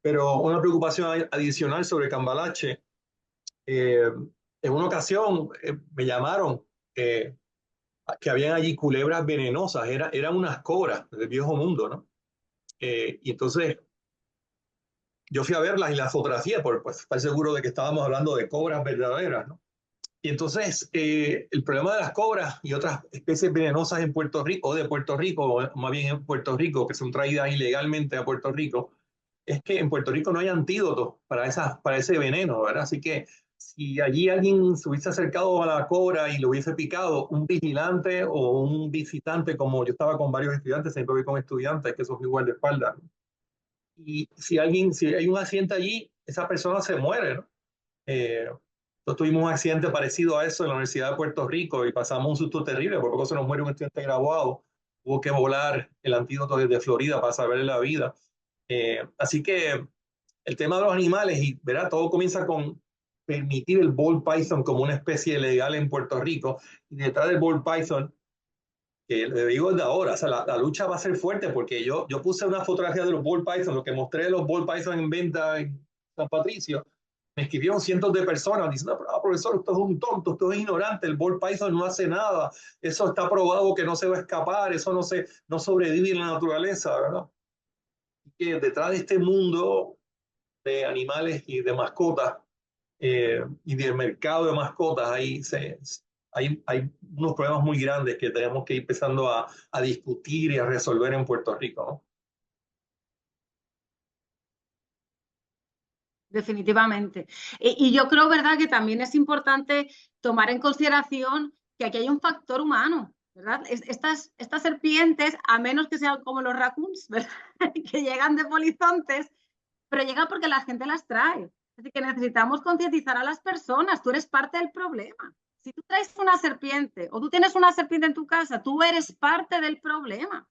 Pero una preocupación adicional sobre Cambalache. En una ocasión me llamaron que habían allí culebras venenosas, eran unas cobras del viejo mundo, ¿no? Y entonces yo fui a verlas y las fotografié por pues, estar seguro de que estábamos hablando de cobras verdaderas, ¿no? Y entonces el problema de las cobras y otras especies venenosas en Puerto Rico, o de Puerto Rico, o más bien en Puerto Rico, que son traídas ilegalmente a Puerto Rico, es que en Puerto Rico no hay antídotos para ese veneno, ¿verdad? Así que si allí alguien se hubiese acercado a la cobra y lo hubiese picado, un vigilante o un visitante, como yo estaba con varios estudiantes, siempre voy con estudiantes que son igual de espalda, ¿no? Y si hay un accidente allí, esa persona se muere, ¿no? Nosotros tuvimos un accidente parecido a eso en la Universidad de Puerto Rico y pasamos un susto terrible, por poco se nos muere un estudiante graduado, hubo que volar el antídoto desde Florida para salvarle la vida. Así que el tema de los animales, y verá, todo comienza con permitir el ball python como una especie legal en Puerto Rico, y detrás del ball python, que le digo desde ahora, o sea, la lucha va a ser fuerte, porque yo puse una fotografía de los ball python, lo que mostré de los ball python en venta en San Patricio, me escribieron cientos de personas diciendo, profesor, esto es un tonto, esto es ignorante, el ball python no hace nada, eso está probado que no se va a escapar, eso no sobrevive en la naturaleza, ¿verdad? Que detrás de este mundo de animales y de mascotas y del mercado de mascotas, hay unos problemas muy grandes que tenemos que ir empezando a discutir y a resolver en Puerto Rico, ¿no?
Definitivamente. Y yo creo, ¿verdad?, que también es importante tomar en consideración que aquí hay un factor humano, ¿verdad? Estas serpientes, a menos que sean como los raccoons, ¿verdad?, que llegan de polizontes, pero llegan porque la gente las trae. Así que necesitamos concientizar a las personas. Tú eres parte del problema. Si tú traes una serpiente o tú tienes una serpiente en tu casa, tú eres parte del problema.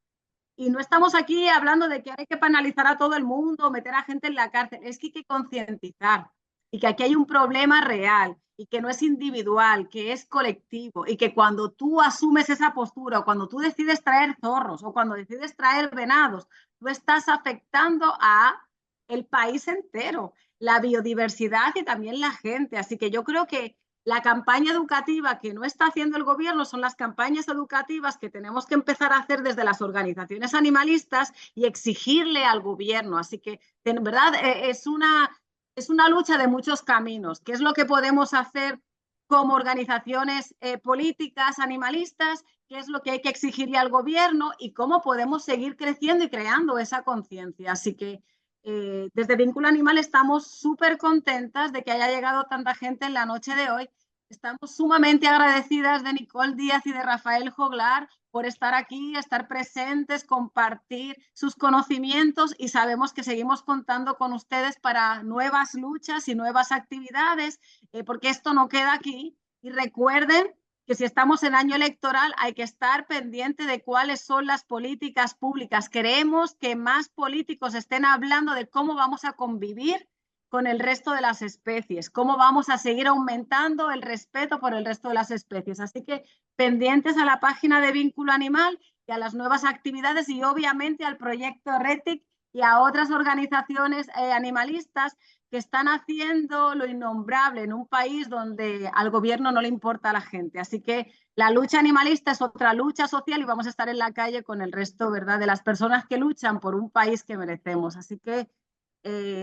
Y no estamos aquí hablando de que hay que penalizar a todo el mundo, meter a gente en la cárcel. Es que hay que concientizar y que aquí hay un problema real y que no es individual, que es colectivo y que cuando tú asumes esa postura o cuando tú decides traer zorros o cuando decides traer venados, tú estás afectando a el país entero, la biodiversidad y también la gente. Así que yo creo que la campaña educativa que no está haciendo el gobierno son las campañas educativas que tenemos que empezar a hacer desde las organizaciones animalistas y exigirle al gobierno. Así que, en verdad, es una lucha de muchos caminos. ¿Qué es lo que podemos hacer como organizaciones políticas animalistas? ¿Qué es lo que hay que exigirle al gobierno? ¿Y cómo podemos seguir creciendo y creando esa conciencia? Así que desde Vínculo Animal estamos súper contentas de que haya llegado tanta gente en la noche de hoy. Estamos sumamente agradecidas de Nicole Díaz y de Rafael Joglar por estar aquí, estar presentes, compartir sus conocimientos y sabemos que seguimos contando con ustedes para nuevas luchas y nuevas actividades, porque esto no queda aquí. Y recuerden que si estamos en año electoral hay que estar pendiente de cuáles son las políticas públicas. Queremos que más políticos estén hablando de cómo vamos a convivir con el resto de las especies, cómo vamos a seguir aumentando el respeto por el resto de las especies. Así que pendientes a la página de Vínculo Animal y a las nuevas actividades y obviamente al proyecto RETIC y a otras organizaciones animalistas que están haciendo lo innombrable en un país donde al gobierno no le importa a la gente. Así que la lucha animalista es otra lucha social y vamos a estar en la calle con el resto, ¿verdad?, de las personas que luchan por un país que merecemos. Así que,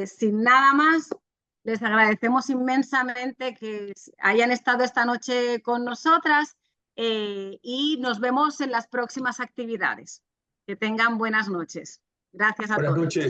sin nada más, les agradecemos inmensamente que hayan estado esta noche con nosotras y nos vemos en las próximas actividades. Que tengan buenas noches. Gracias a todos.
Buenas noches.